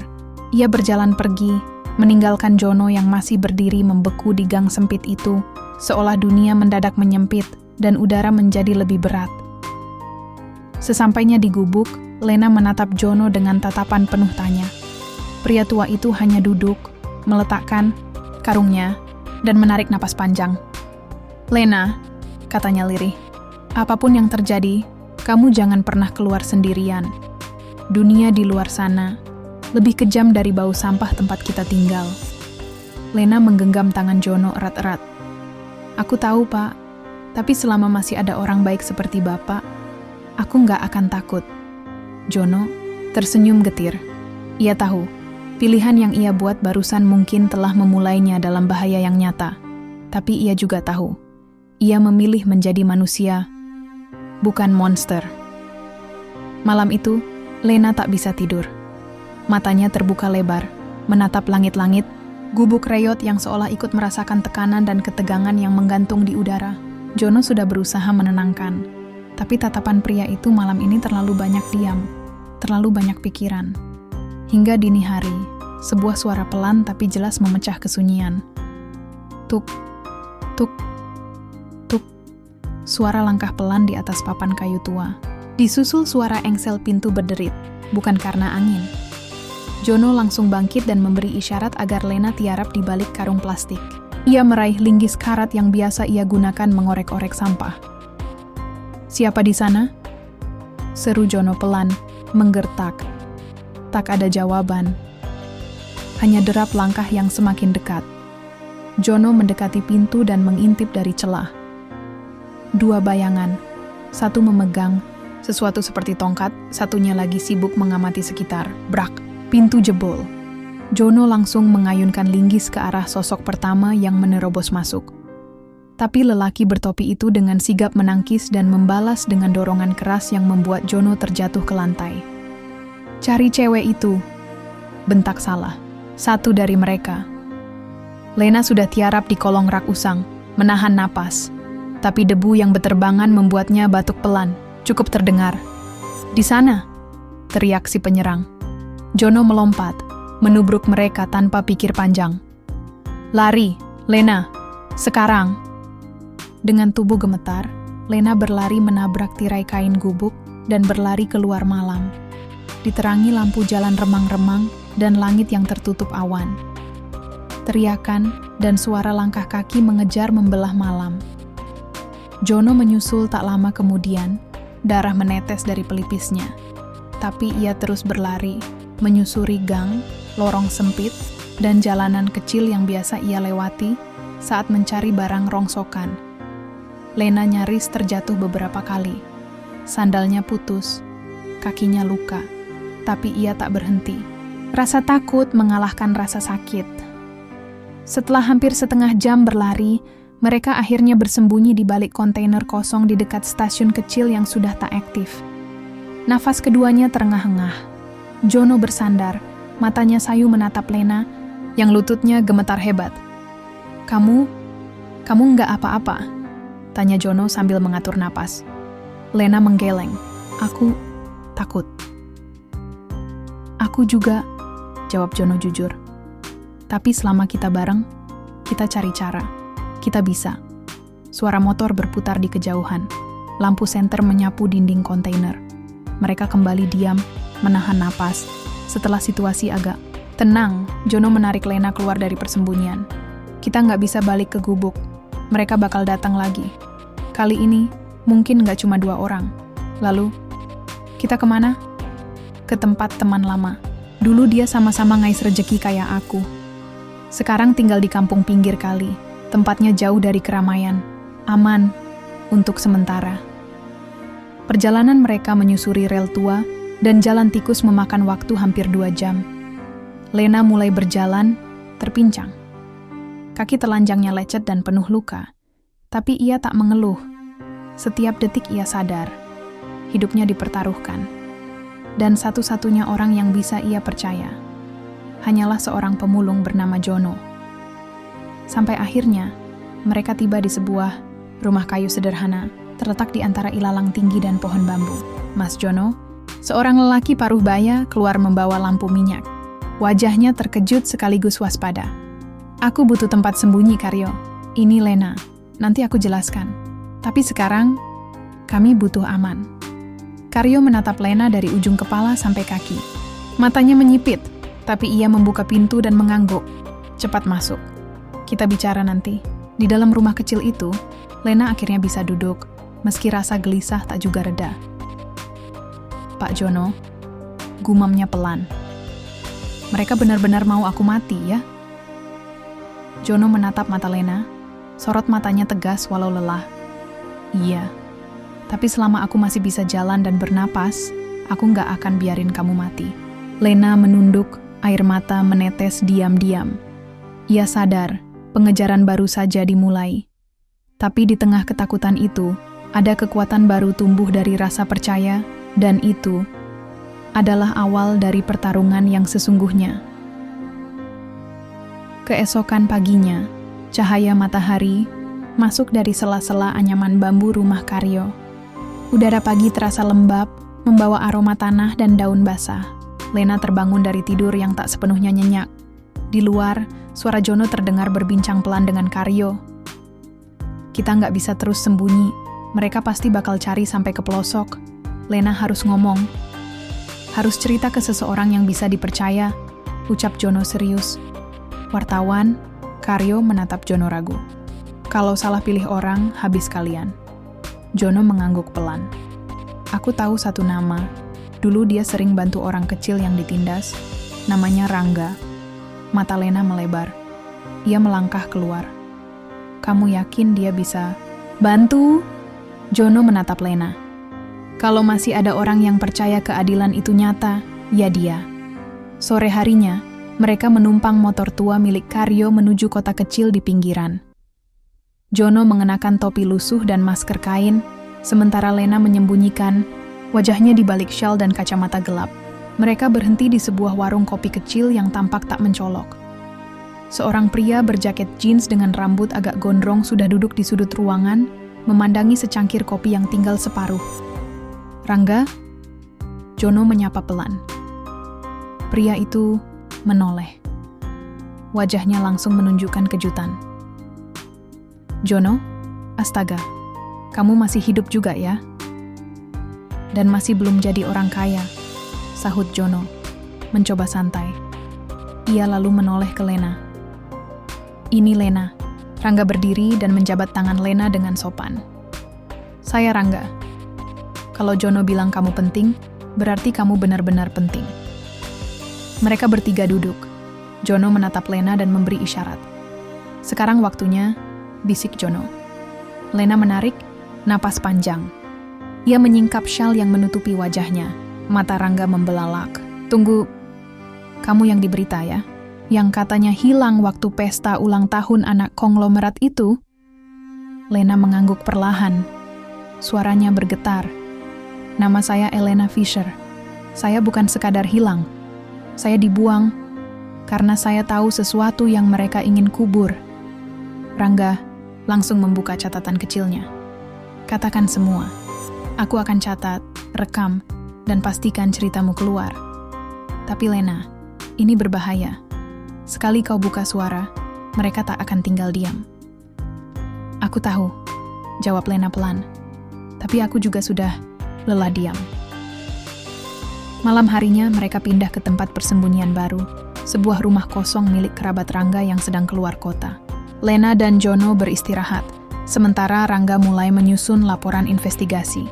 Ia berjalan pergi, meninggalkan Jono yang masih berdiri membeku di gang sempit itu, seolah dunia mendadak menyempit dan udara menjadi lebih berat. Sesampainya di gubuk, Lena menatap Jono dengan tatapan penuh tanya. Pria tua itu hanya duduk, meletakkan karungnya, dan menarik napas panjang. "Lena," katanya lirih, "apapun yang terjadi, kamu jangan pernah keluar sendirian. Dunia di luar sana lebih kejam dari bau sampah tempat kita tinggal." Lena menggenggam tangan Jono erat-erat. "Aku tahu, Pak, tapi selama masih ada orang baik seperti Bapak, aku nggak akan takut." Jono tersenyum getir. Ia tahu, pilihan yang ia buat barusan mungkin telah memulainya dalam bahaya yang nyata. Tapi ia juga tahu, ia memilih menjadi manusia, bukan monster. Malam itu, Lena tak bisa tidur. Matanya terbuka lebar, menatap langit-langit, gubuk reyot yang seolah ikut merasakan tekanan dan ketegangan yang menggantung di udara. Jono sudah berusaha menenangkan, tapi tatapan pria itu malam ini terlalu banyak diam, terlalu banyak pikiran. Hingga dini hari, sebuah suara pelan tapi jelas memecah kesunyian. Tuk, tuk, tuk. Suara langkah pelan di atas papan kayu tua. Disusul suara engsel pintu berderit, bukan karena angin. Jono langsung bangkit dan memberi isyarat agar Lena tiarap di balik karung plastik. Ia meraih linggis karat yang biasa ia gunakan mengorek-orek sampah. "Siapa di sana?" seru Jono pelan, menggertak. Tak ada jawaban. Hanya derap langkah yang semakin dekat. Jono mendekati pintu dan mengintip dari celah. Dua bayangan, satu memegang sesuatu seperti tongkat, satunya lagi sibuk mengamati sekitar. Brak, pintu jebol. Jono langsung mengayunkan linggis ke arah sosok pertama yang menerobos masuk. Tapi lelaki bertopi itu dengan sigap menangkis dan membalas dengan dorongan keras yang membuat Jono terjatuh ke lantai. "Cari cewek itu," bentak salah satu dari mereka. Lena sudah tiarap di kolong rak usang, menahan napas. Tapi debu yang beterbangan membuatnya batuk pelan, cukup terdengar. "Di sana!" teriak si penyerang. Jono melompat, menubruk mereka tanpa pikir panjang. "Lari, Lena, sekarang!" Dengan tubuh gemetar, Lena berlari menabrak tirai kain gubuk dan berlari keluar malam. Diterangi lampu jalan remang-remang dan langit yang tertutup awan. Teriakan dan suara langkah kaki mengejar membelah malam. Jono menyusul tak lama kemudian, darah menetes dari pelipisnya. Tapi ia terus berlari, menyusuri gang, lorong sempit, dan jalanan kecil yang biasa ia lewati saat mencari barang rongsokan. Lena nyaris terjatuh beberapa kali. Sandalnya putus, kakinya luka, tapi ia tak berhenti. Rasa takut mengalahkan rasa sakit. Setelah hampir setengah jam berlari, mereka akhirnya bersembunyi di balik kontainer kosong di dekat stasiun kecil yang sudah tak aktif. Nafas keduanya terengah-engah. Jono bersandar, matanya sayu menatap Lena, yang lututnya gemetar hebat. Kamu nggak apa-apa? Tanya Jono sambil mengatur napas. Lena menggeleng. Aku takut. Aku juga, jawab Jono jujur. Tapi selama kita bareng, kita cari cara. Kita bisa. Suara motor berputar di kejauhan. Lampu senter menyapu dinding kontainer. Mereka kembali diam, menahan napas. Setelah situasi agak tenang, Jono menarik Lena keluar dari persembunyian. Kita nggak bisa balik ke gubuk. Mereka bakal datang lagi. Kali ini, mungkin nggak cuma 2 orang. Lalu, kita kemana? Ke tempat teman lama. Dulu dia sama-sama ngais rejeki kayak aku. Sekarang tinggal di kampung pinggir kali. Tempatnya jauh dari keramaian. Aman, untuk sementara. Perjalanan mereka menyusuri rel tua, dan jalan tikus memakan waktu hampir 2 jam. Lena mulai berjalan, terpincang. Kaki telanjangnya lecet dan penuh luka. Tapi ia tak mengeluh. Setiap detik ia sadar. Hidupnya dipertaruhkan. Dan satu-satunya orang yang bisa ia percaya hanyalah seorang pemulung bernama Jono. Sampai akhirnya, mereka tiba di sebuah rumah kayu sederhana terletak di antara ilalang tinggi dan pohon bambu. Mas Jono, seorang lelaki paruh baya, keluar membawa lampu minyak. Wajahnya terkejut sekaligus waspada. Aku butuh tempat sembunyi, Karyo. Ini Lena. Nanti aku jelaskan. Tapi sekarang, kami butuh aman. Karyo menatap Lena dari ujung kepala sampai kaki. Matanya menyipit, tapi ia membuka pintu dan mengangguk. Cepat masuk. Kita bicara nanti. Di dalam rumah kecil itu, Lena akhirnya bisa duduk, meski rasa gelisah tak juga reda. Pak Jono, gumamnya pelan. Mereka benar-benar mau aku mati, ya? Jono menatap mata Lena, sorot matanya tegas walau lelah. Iya, tapi selama aku masih bisa jalan dan bernapas, aku nggak akan biarin kamu mati. Lena menunduk, air mata menetes diam-diam. Ia sadar, pengejaran baru saja dimulai. Tapi di tengah ketakutan itu, ada kekuatan baru tumbuh dari rasa percaya, dan itu adalah awal dari pertarungan yang sesungguhnya. Keesokan paginya, cahaya matahari masuk dari sela-sela anyaman bambu rumah Karyo. Udara pagi terasa lembab, membawa aroma tanah dan daun basah. Lena terbangun dari tidur yang tak sepenuhnya nyenyak. Di luar, suara Jono terdengar berbincang pelan dengan Karyo. Kita nggak bisa terus sembunyi. Mereka pasti bakal cari sampai ke pelosok. Lena harus ngomong. Harus cerita ke seseorang yang bisa dipercaya, ucap Jono serius. Wartawan, Karyo menatap Jono ragu. Kalau salah pilih orang, habis kalian. Jono mengangguk pelan. Aku tahu satu nama. Dulu dia sering bantu orang kecil yang ditindas. Namanya Rangga. Mata Lena melebar. Ia melangkah keluar. Kamu yakin dia bisa bantu? Jono menatap Lena. Kalau masih ada orang yang percaya keadilan itu nyata, ya dia. Sore harinya, mereka menumpang motor tua milik Karyo menuju kota kecil di pinggiran. Jono mengenakan topi lusuh dan masker kain, sementara Lena menyembunyikan wajahnya di balik syal dan kacamata gelap. Mereka berhenti di sebuah warung kopi kecil yang tampak tak mencolok. Seorang pria berjaket jeans dengan rambut agak gondrong sudah duduk di sudut ruangan, memandangi secangkir kopi yang tinggal separuh. Rangga? Jono menyapa pelan. Pria itu menoleh. Wajahnya langsung menunjukkan kejutan. Jono, astaga, kamu masih hidup juga ya? Dan masih belum jadi orang kaya, sahut Jono, mencoba santai. Ia lalu menoleh ke Lena. Ini Lena. Rangga berdiri dan menjabat tangan Lena dengan sopan. Saya Rangga. Kalau Jono bilang kamu penting, berarti kamu benar-benar penting. Mereka bertiga duduk. Jono menatap Lena dan memberi isyarat. Sekarang waktunya, bisik Jono. Lena menarik napas panjang. Ia menyingkap syal yang menutupi wajahnya. Mata Rangga membelalak. Tunggu, kamu yang diberita ya? Yang katanya hilang waktu pesta ulang tahun anak konglomerat itu? Lena mengangguk perlahan. Suaranya bergetar. Nama saya Elena Fisher. Saya bukan sekadar hilang. Saya dibuang karena saya tahu sesuatu yang mereka ingin kubur. Rangga langsung membuka catatan kecilnya. Katakan semua. Aku akan catat, rekam, dan pastikan ceritamu keluar. Tapi Lena, ini berbahaya. Sekali kau buka suara, mereka tak akan tinggal diam. Aku tahu, jawab Lena pelan. Tapi aku juga sudah lelah diam. Malam harinya mereka pindah ke tempat persembunyian baru, sebuah rumah kosong milik kerabat Rangga yang sedang keluar kota. Lena dan Jono beristirahat, sementara Rangga mulai menyusun laporan investigasi.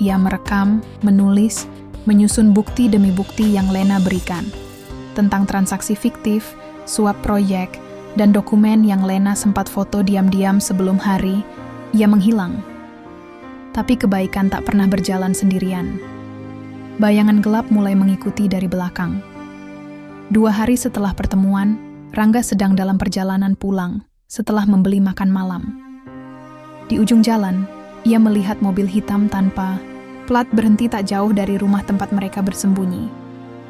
Ia merekam, menulis, menyusun bukti demi bukti yang Lena berikan. Tentang transaksi fiktif, suap proyek, dan dokumen yang Lena sempat foto diam-diam sebelum hari ia menghilang. Tapi kebaikan tak pernah berjalan sendirian. Bayangan gelap mulai mengikuti dari belakang. 2 hari setelah pertemuan, Rangga sedang dalam perjalanan pulang setelah membeli makan malam. Di ujung jalan, ia melihat mobil hitam tanpa plat berhenti tak jauh dari rumah tempat mereka bersembunyi.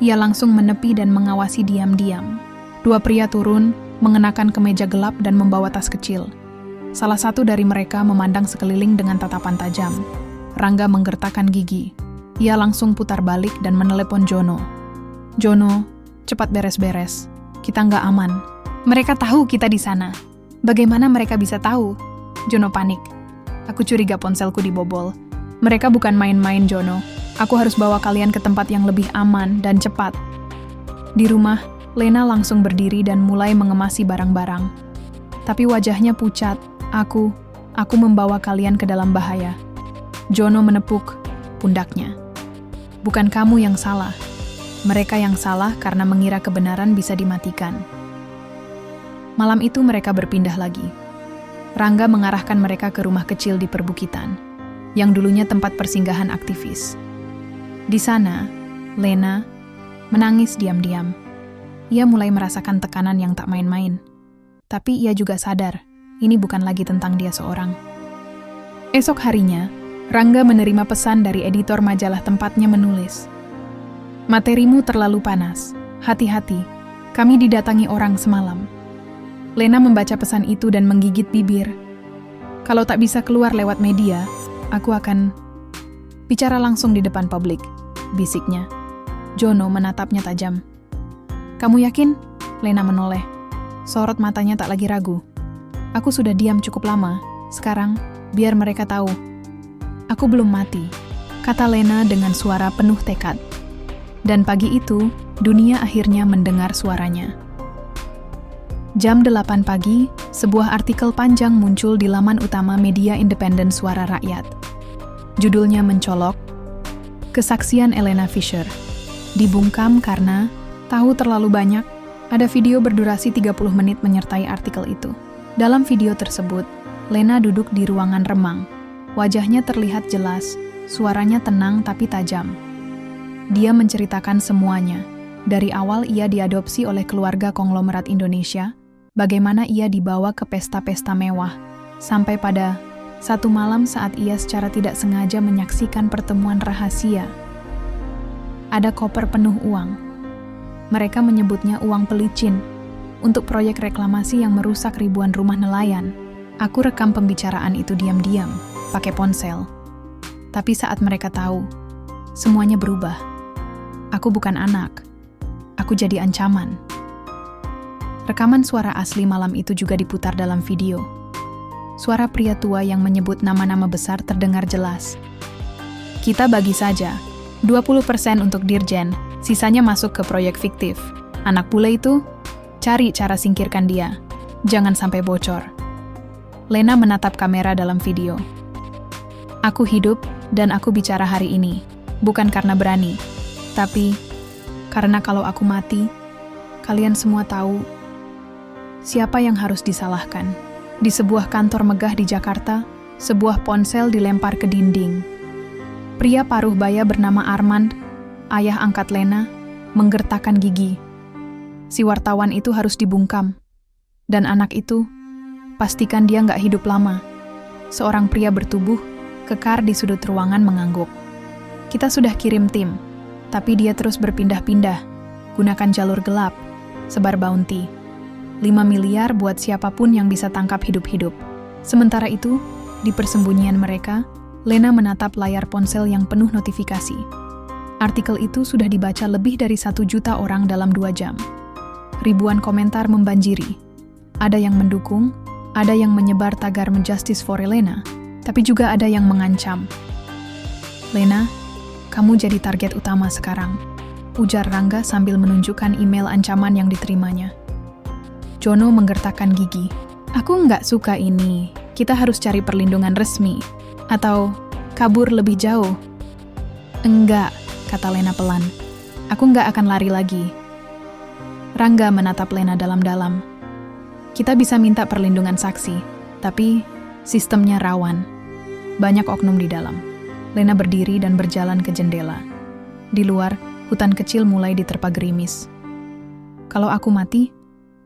Ia langsung menepi dan mengawasi diam-diam. 2 pria turun, mengenakan kemeja gelap dan membawa tas kecil. Salah satu dari mereka memandang sekeliling dengan tatapan tajam. Rangga menggertakkan gigi. Ia langsung putar balik dan menelepon Jono. Jono, cepat beres-beres. Kita nggak aman. Mereka tahu kita di sana. Bagaimana mereka bisa tahu? Jono panik. Aku curiga ponselku dibobol. Mereka bukan main-main, Jono. Aku harus bawa kalian ke tempat yang lebih aman dan cepat. Di rumah, Lena langsung berdiri dan mulai mengemasi barang-barang. Tapi wajahnya pucat. Aku membawa kalian ke dalam bahaya. Jono menepuk pundaknya. Bukan kamu yang salah. Mereka yang salah karena mengira kebenaran bisa dimatikan. Malam itu mereka berpindah lagi. Rangga mengarahkan mereka ke rumah kecil di perbukitan, yang dulunya tempat persinggahan aktivis. Di sana, Lena menangis diam-diam. Ia mulai merasakan tekanan yang tak main-main. Tapi ia juga sadar, ini bukan lagi tentang dia seorang. Esok harinya, Rangga menerima pesan dari editor majalah tempatnya menulis. Materimu terlalu panas. Hati-hati, kami didatangi orang semalam. Lena membaca pesan itu dan menggigit bibir. Kalau tak bisa keluar lewat media, aku akan bicara langsung di depan publik, bisiknya. Jono menatapnya tajam. Kamu yakin? Lena menoleh. Sorot matanya tak lagi ragu. Aku sudah diam cukup lama. Sekarang, biar mereka tahu. Aku belum mati, kata Lena dengan suara penuh tekad. Dan pagi itu, dunia akhirnya mendengar suaranya. Jam 8 pagi, sebuah artikel panjang muncul di laman utama media independen Suara Rakyat. Judulnya mencolok, Kesaksian Elena Fisher. Dibungkam karena, tahu terlalu banyak, ada video berdurasi 30 menit menyertai artikel itu. Dalam video tersebut, Lena duduk di ruangan remang. Wajahnya terlihat jelas, suaranya tenang tapi tajam. Dia menceritakan semuanya. Dari awal ia diadopsi oleh keluarga konglomerat Indonesia, bagaimana ia dibawa ke pesta-pesta mewah, sampai pada satu malam saat ia secara tidak sengaja menyaksikan pertemuan rahasia. Ada koper penuh uang. Mereka menyebutnya uang pelicin, untuk proyek reklamasi yang merusak ribuan rumah nelayan. Aku rekam pembicaraan itu diam-diam, pakai ponsel. Tapi saat mereka tahu, semuanya berubah. Aku bukan anak. Aku jadi ancaman. Rekaman suara asli malam itu juga diputar dalam video. Suara pria tua yang menyebut nama-nama besar terdengar jelas. Kita bagi saja, 20% untuk Dirjen, sisanya masuk ke proyek fiktif. Anak bule itu, cari cara singkirkan dia. Jangan sampai bocor. Lena menatap kamera dalam video. Aku hidup dan aku bicara hari ini, bukan karena berani, tapi karena kalau aku mati, Kalian semua tahu siapa yang harus disalahkan. Di sebuah kantor megah di Jakarta, sebuah ponsel dilempar ke dinding. Pria paruh baya bernama Armand, ayah angkat Lena, menggertakkan gigi. Si wartawan itu harus dibungkam. Dan anak itu, pastikan dia nggak hidup lama. Seorang pria bertubuh, kekar di sudut ruangan mengangguk. Kita sudah kirim tim, tapi dia terus berpindah-pindah, gunakan jalur gelap, sebar bounty. 5 miliar buat siapapun yang bisa tangkap hidup-hidup. Sementara itu, di persembunyian mereka, Lena menatap layar ponsel yang penuh notifikasi. Artikel itu sudah dibaca lebih dari 1 juta orang dalam 2 jam. Ribuan komentar membanjiri. Ada yang mendukung, ada yang menyebar tagar Justice for Elena, tapi juga ada yang mengancam. Lena, kamu jadi target utama sekarang, ujar Rangga sambil menunjukkan email ancaman yang diterimanya. Jono menggertakkan gigi. Aku nggak suka ini. Kita harus cari perlindungan resmi. Atau kabur lebih jauh. Enggak, kata Lena pelan. Aku nggak akan lari lagi. Rangga menatap Lena dalam-dalam. Kita bisa minta perlindungan saksi, tapi sistemnya rawan. Banyak oknum di dalam. Lena berdiri dan berjalan ke jendela. Di luar, hutan kecil mulai diterpa gerimis. Kalau aku mati,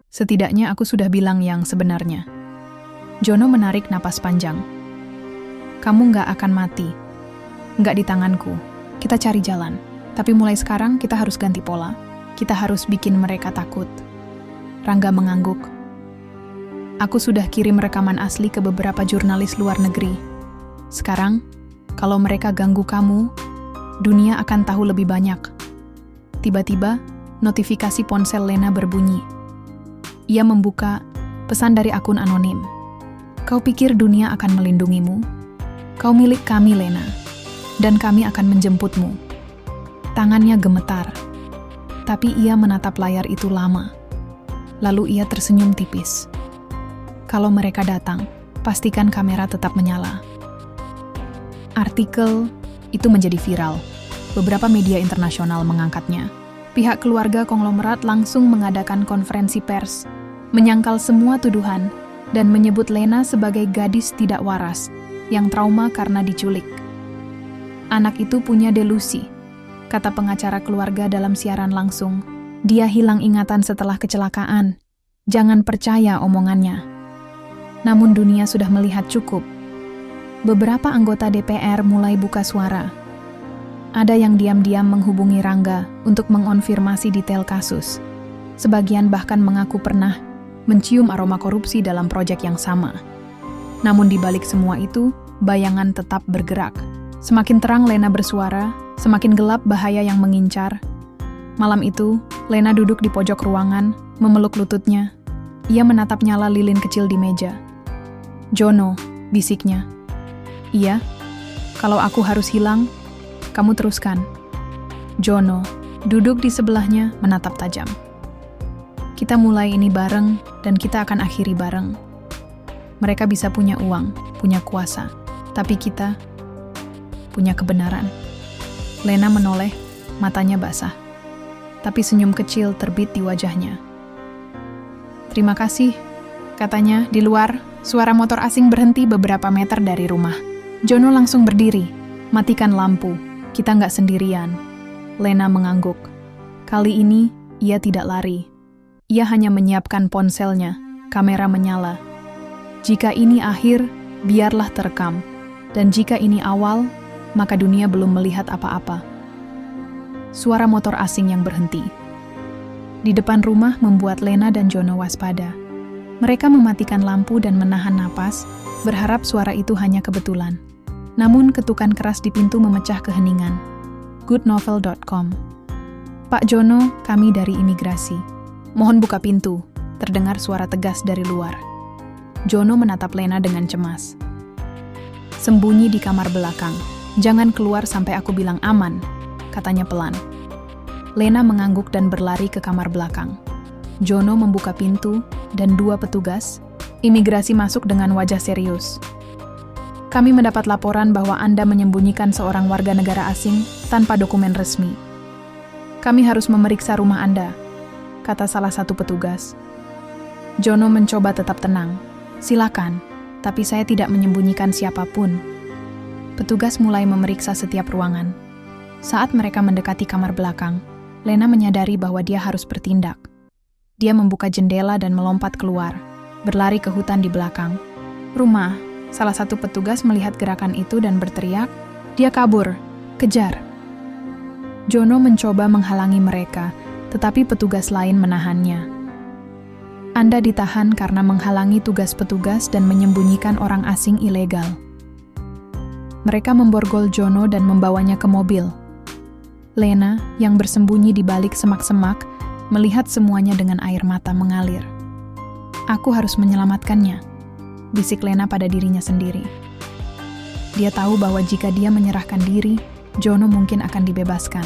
setidaknya aku sudah bilang yang sebenarnya. Jono menarik napas panjang. Kamu nggak akan mati. Nggak di tanganku. Kita cari jalan. Tapi mulai sekarang kita harus ganti pola. Kita harus bikin mereka takut. Rangga mengangguk. Aku sudah kirim rekaman asli ke beberapa jurnalis luar negeri. Sekarang, kalau mereka ganggu kamu, dunia akan tahu lebih banyak. Tiba-tiba, notifikasi ponsel Lena berbunyi. Ia membuka pesan dari akun anonim. Kau pikir dunia akan melindungimu? Kau milik kami, Lena. Dan kami akan menjemputmu. Tangannya gemetar. Tapi ia menatap layar itu lama. Lalu ia tersenyum tipis. Kalau mereka datang, pastikan kamera tetap menyala. Artikel itu menjadi viral. Beberapa media internasional mengangkatnya. Pihak keluarga konglomerat langsung mengadakan konferensi pers, menyangkal semua tuduhan, dan menyebut Lena sebagai gadis tidak waras, yang trauma karena diculik. Anak itu punya delusi, kata pengacara keluarga dalam siaran langsung. Dia hilang ingatan setelah kecelakaan. Jangan percaya omongannya. Namun dunia sudah melihat cukup. Beberapa anggota DPR mulai buka suara. Ada yang diam-diam menghubungi Rangga untuk mengonfirmasi detail kasus. Sebagian bahkan mengaku pernah mencium aroma korupsi dalam proyek yang sama. Namun di balik semua itu, bayangan tetap bergerak. Semakin terang Lena bersuara, semakin gelap bahaya yang mengincar. Malam itu, Lena duduk di pojok ruangan, memeluk lututnya. Ia menatap nyala lilin kecil di meja. Jono, bisiknya. Iya, kalau aku harus hilang, kamu teruskan. Jono, duduk di sebelahnya, menatap tajam. Kita mulai ini bareng, dan kita akan akhiri bareng. Mereka bisa punya uang, punya kuasa, tapi kita punya kebenaran. Lena menoleh, matanya basah. Tapi senyum kecil terbit di wajahnya. Terima kasih, katanya. Di luar, suara motor asing berhenti beberapa meter dari rumah. Jono langsung berdiri. Matikan lampu, kita nggak sendirian. Lena mengangguk. Kali ini, ia tidak lari. Ia hanya menyiapkan ponselnya, kamera menyala. Jika ini akhir, biarlah terekam. Dan jika ini awal, maka dunia belum melihat apa-apa. Suara motor asing yang berhenti. Di depan rumah membuat Lena dan Jono waspada. Mereka mematikan lampu dan menahan napas, berharap suara itu hanya kebetulan. Namun ketukan keras di pintu memecah keheningan. Goodnovel.com. Pak Jono, kami dari imigrasi. Mohon buka pintu, terdengar suara tegas dari luar. Jono menatap Lena dengan cemas. Sembunyi di kamar belakang. Jangan keluar sampai aku bilang aman, katanya pelan. Lena mengangguk dan berlari ke kamar belakang. Jono membuka pintu dan 2 petugas imigrasi masuk dengan wajah serius. Kami mendapat laporan bahwa Anda menyembunyikan seorang warga negara asing tanpa dokumen resmi. Kami harus memeriksa rumah Anda. kata salah satu petugas. Jono mencoba tetap tenang. Silakan, tapi saya tidak menyembunyikan siapapun. Petugas mulai memeriksa setiap ruangan. Saat mereka mendekati kamar belakang, Lena menyadari bahwa dia harus bertindak. Dia membuka jendela dan melompat keluar, berlari ke hutan di belakang. Rumah, salah satu petugas melihat gerakan itu dan berteriak, "Dia kabur! Kejar!" Jono mencoba menghalangi mereka, tetapi petugas lain menahannya. Anda ditahan karena menghalangi tugas petugas dan menyembunyikan orang asing ilegal. Mereka memborgol Jono dan membawanya ke mobil. Lena, yang bersembunyi di balik semak-semak, melihat semuanya dengan air mata mengalir. "Aku harus menyelamatkannya," bisik Lena pada dirinya sendiri. Dia tahu bahwa jika dia menyerahkan diri, Jono mungkin akan dibebaskan.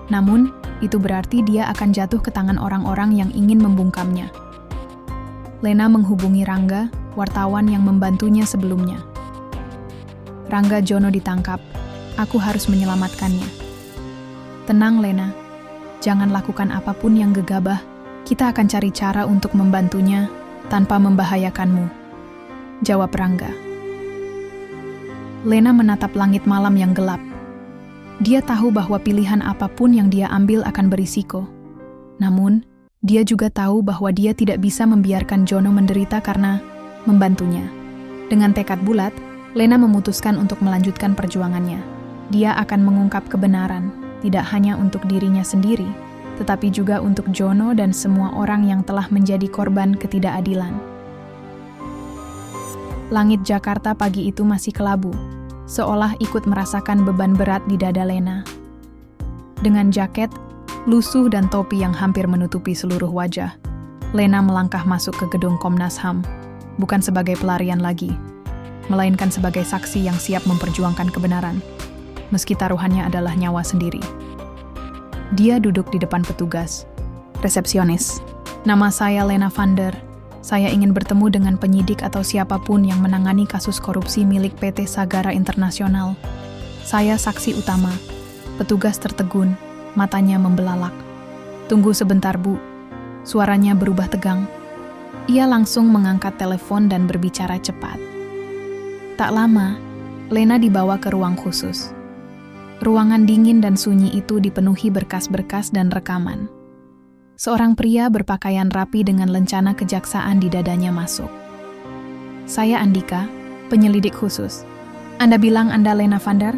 Namun, itu berarti dia akan jatuh ke tangan orang-orang yang ingin membungkamnya. Lena menghubungi Rangga, wartawan yang membantunya sebelumnya. "Rangga, Jono ditangkap. Aku harus menyelamatkannya." "Tenang, Lena. Jangan lakukan apapun yang gegabah. Kita akan cari cara untuk membantunya tanpa membahayakanmu," jawab Rangga. Lena menatap langit malam yang gelap. Dia tahu bahwa pilihan apapun yang dia ambil akan berisiko. Namun, dia juga tahu bahwa dia tidak bisa membiarkan Jono menderita karena membantunya. Dengan tekad bulat, Lena memutuskan untuk melanjutkan perjuangannya. Dia akan mengungkap kebenaran, tidak hanya untuk dirinya sendiri, tetapi juga untuk Jono dan semua orang yang telah menjadi korban ketidakadilan. Langit Jakarta pagi itu masih kelabu, seolah ikut merasakan beban berat di dada Lena. Dengan jaket, lusuh dan topi yang hampir menutupi seluruh wajah, Lena melangkah masuk ke gedung Komnas HAM, bukan sebagai pelarian lagi, melainkan sebagai saksi yang siap memperjuangkan kebenaran, meski taruhannya adalah nyawa sendiri. Dia duduk di depan petugas. "Resepsionis, nama saya Lena Vander. Saya ingin bertemu dengan penyidik atau siapapun yang menangani kasus korupsi milik PT Sagara Internasional. Saya saksi utama." Petugas tertegun, matanya membelalak. "Tunggu sebentar, Bu." Suaranya berubah tegang. Ia langsung mengangkat telepon dan berbicara cepat. Tak lama, Lena dibawa ke ruang khusus. Ruangan dingin dan sunyi itu dipenuhi berkas-berkas dan rekaman. Seorang pria berpakaian rapi dengan lencana kejaksaan di dadanya masuk. "Saya Andika, penyelidik khusus. Anda bilang Anda Lena Vander?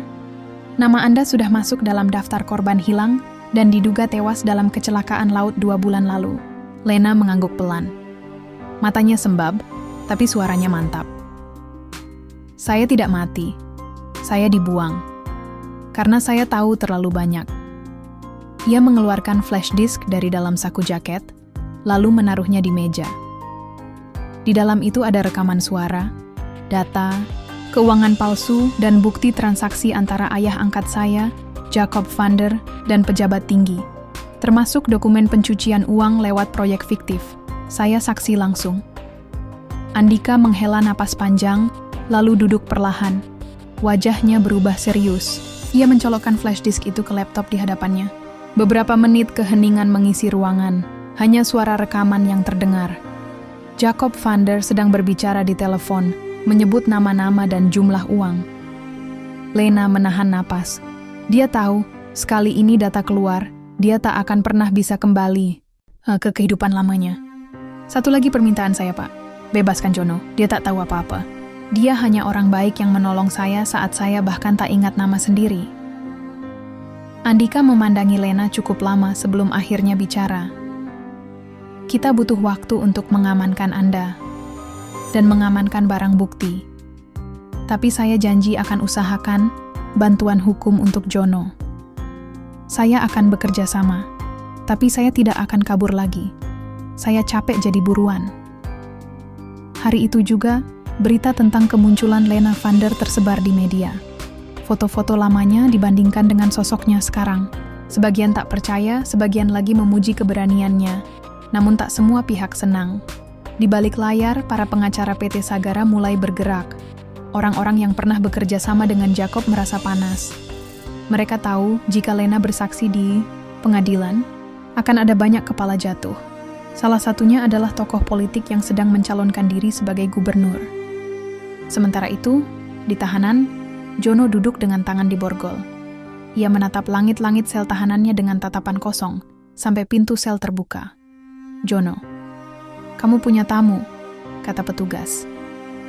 Nama Anda sudah masuk dalam daftar korban hilang dan diduga tewas dalam kecelakaan laut 2 bulan lalu." Lena mengangguk pelan. Matanya sembab, tapi suaranya mantap. "Saya tidak mati. Saya dibuang. Karena saya tahu terlalu banyak." Ia mengeluarkan flash disk dari dalam saku jaket, lalu menaruhnya di meja. Di dalam itu ada rekaman suara, data, keuangan palsu, dan bukti transaksi antara ayah angkat saya, Jacob Vander, dan pejabat tinggi, termasuk dokumen pencucian uang lewat proyek fiktif. Saya saksi langsung. Andika menghela napas panjang, lalu duduk perlahan. Wajahnya berubah serius. Ia mencolokkan flash disk itu ke laptop di hadapannya. Beberapa menit keheningan mengisi ruangan, hanya suara rekaman yang terdengar. Jacob Vander sedang berbicara di telepon, menyebut nama-nama dan jumlah uang. Lena menahan napas. Dia tahu, sekali ini data keluar, dia tak akan pernah bisa kembali ke kehidupan lamanya. "Satu lagi permintaan saya, Pak. Bebaskan Jono, dia tak tahu apa-apa. Dia hanya orang baik yang menolong saya saat saya bahkan tak ingat nama sendiri." Andika memandangi Lena cukup lama sebelum akhirnya bicara. "Kita butuh waktu untuk mengamankan Anda dan mengamankan barang bukti. Tapi saya janji akan usahakan bantuan hukum untuk Jono. Saya akan bekerja sama, tapi saya tidak akan kabur lagi. Saya capek jadi buruan." Hari itu juga, berita tentang kemunculan Lena Vander tersebar di media. Foto-foto lamanya dibandingkan dengan sosoknya sekarang. Sebagian tak percaya, sebagian lagi memuji keberaniannya. Namun tak semua pihak senang. Di balik layar, para pengacara PT Sagara mulai bergerak. Orang-orang yang pernah bekerja sama dengan Jacob merasa panas. Mereka tahu jika Lena bersaksi di pengadilan, akan ada banyak kepala jatuh. Salah satunya adalah tokoh politik yang sedang mencalonkan diri sebagai gubernur. Sementara itu, di tahanan, Jono duduk dengan tangan di borgol. Ia menatap langit-langit sel tahanannya dengan tatapan kosong, sampai pintu sel terbuka. "Jono, kamu punya tamu," kata petugas.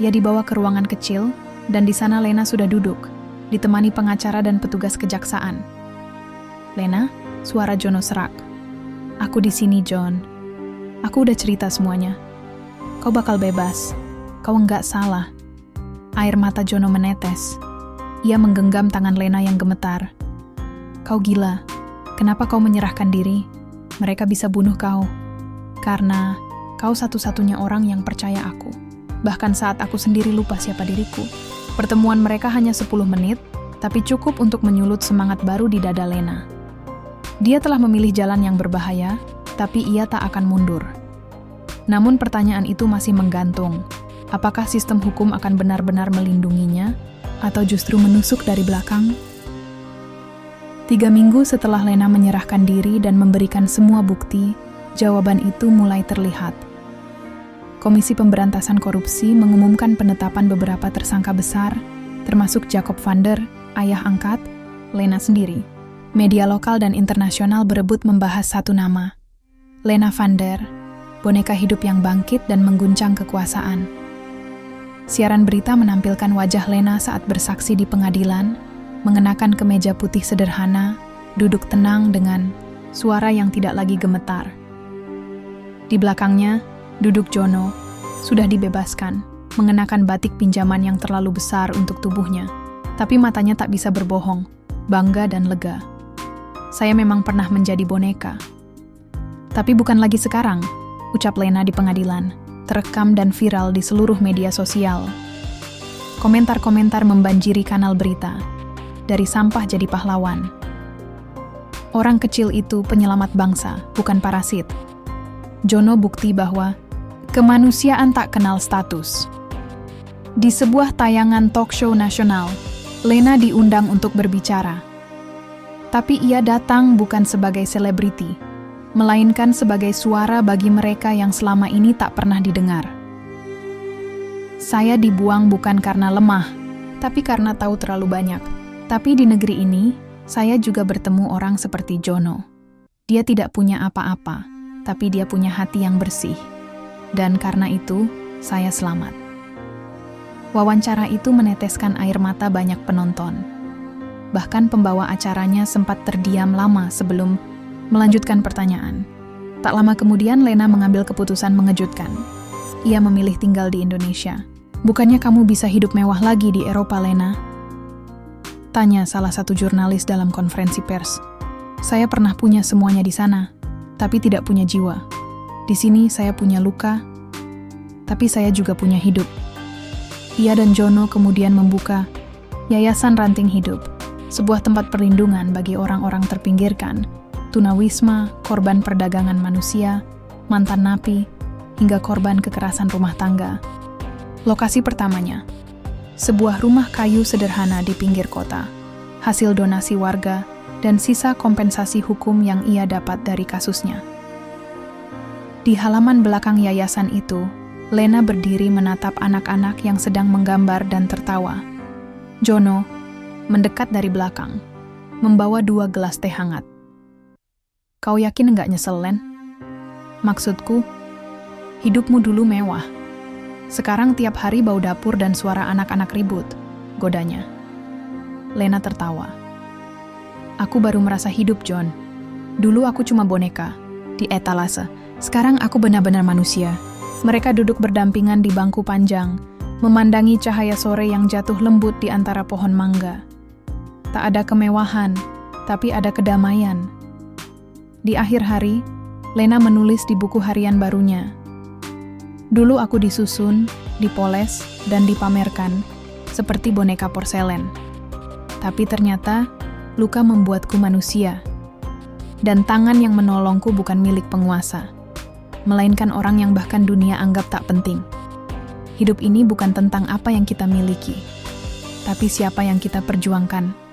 Ia dibawa ke ruangan kecil, dan di sana Lena sudah duduk, ditemani pengacara dan petugas kejaksaan. "Lena," suara Jono serak. "Aku di sini, John. Aku udah cerita semuanya. Kau bakal bebas. Kau enggak salah." Air mata Jono menetes. Ia menggenggam tangan Lena yang gemetar. "Kau gila. Kenapa kau menyerahkan diri? Mereka bisa bunuh kau. Karena kau satu-satunya orang yang percaya aku. Bahkan saat aku sendiri lupa siapa diriku." Pertemuan mereka hanya 10 menit, tapi cukup untuk menyulut semangat baru di dada Lena. Dia telah memilih jalan yang berbahaya, tapi ia tak akan mundur. Namun pertanyaan itu masih menggantung. Apakah sistem hukum akan benar-benar melindunginya, atau justru menusuk dari belakang? 3 minggu setelah Lena menyerahkan diri dan memberikan semua bukti, jawaban itu mulai terlihat. Komisi Pemberantasan Korupsi mengumumkan penetapan beberapa tersangka besar, termasuk Jacob van der, ayah angkat, Lena sendiri. Media lokal dan internasional berebut membahas satu nama, Lena van der, boneka hidup yang bangkit dan mengguncang kekuasaan. Siaran berita menampilkan wajah Lena saat bersaksi di pengadilan, mengenakan kemeja putih sederhana, duduk tenang dengan suara yang tidak lagi gemetar. Di belakangnya, duduk Jono, sudah dibebaskan, mengenakan batik pinjaman yang terlalu besar untuk tubuhnya. Tapi matanya tak bisa berbohong, bangga dan lega. "Saya memang pernah menjadi boneka. Tapi bukan lagi sekarang," ucap Lena di pengadilan, terekam dan viral di seluruh media sosial. Komentar-komentar membanjiri kanal berita. Dari sampah jadi pahlawan. Orang kecil itu penyelamat bangsa, bukan parasit. Jono bukti bahwa kemanusiaan tak kenal status. Di sebuah tayangan talk show nasional, Lena diundang untuk berbicara. Tapi ia datang bukan sebagai selebriti, melainkan sebagai suara bagi mereka yang selama ini tak pernah didengar. "Saya dibuang bukan karena lemah, tapi karena tahu terlalu banyak. Tapi di negeri ini, saya juga bertemu orang seperti Jono. Dia tidak punya apa-apa, tapi dia punya hati yang bersih. Dan karena itu, saya selamat." Wawancara itu meneteskan air mata banyak penonton. Bahkan pembawa acaranya sempat terdiam lama sebelum melanjutkan pertanyaan. Tak lama kemudian Lena mengambil keputusan mengejutkan. Ia memilih tinggal di Indonesia. "Bukannya kamu bisa hidup mewah lagi di Eropa, Lena?" tanya salah satu jurnalis dalam konferensi pers. "Saya pernah punya semuanya di sana, tapi tidak punya jiwa. Di sini saya punya luka, tapi saya juga punya hidup." Ia dan Jono kemudian membuka Yayasan Ranting Hidup, sebuah tempat perlindungan bagi orang-orang terpinggirkan, tunawisma, korban perdagangan manusia, mantan napi, hingga korban kekerasan rumah tangga. Lokasi pertamanya, sebuah rumah kayu sederhana di pinggir kota, hasil donasi warga dan sisa kompensasi hukum yang ia dapat dari kasusnya. Di halaman belakang yayasan itu, Lena berdiri menatap anak-anak yang sedang menggambar dan tertawa. Jono mendekat dari belakang, membawa 2 gelas teh hangat. "Kau yakin enggak nyesel, Len? Maksudku, hidupmu dulu mewah. Sekarang tiap hari bau dapur dan suara anak-anak ribut," godanya. Lena tertawa. "Aku baru merasa hidup, John. Dulu aku cuma boneka, di etalase. Sekarang aku benar-benar manusia." Mereka duduk berdampingan di bangku panjang, memandangi cahaya sore yang jatuh lembut di antara pohon mangga. Tak ada kemewahan, tapi ada kedamaian. Di akhir hari, Lena menulis di buku harian barunya. "Dulu aku disusun, dipoles, dan dipamerkan, seperti boneka porselen. Tapi ternyata, luka membuatku manusia. Dan tangan yang menolongku bukan milik penguasa, melainkan orang yang bahkan dunia anggap tak penting. Hidup ini bukan tentang apa yang kita miliki, tapi siapa yang kita perjuangkan."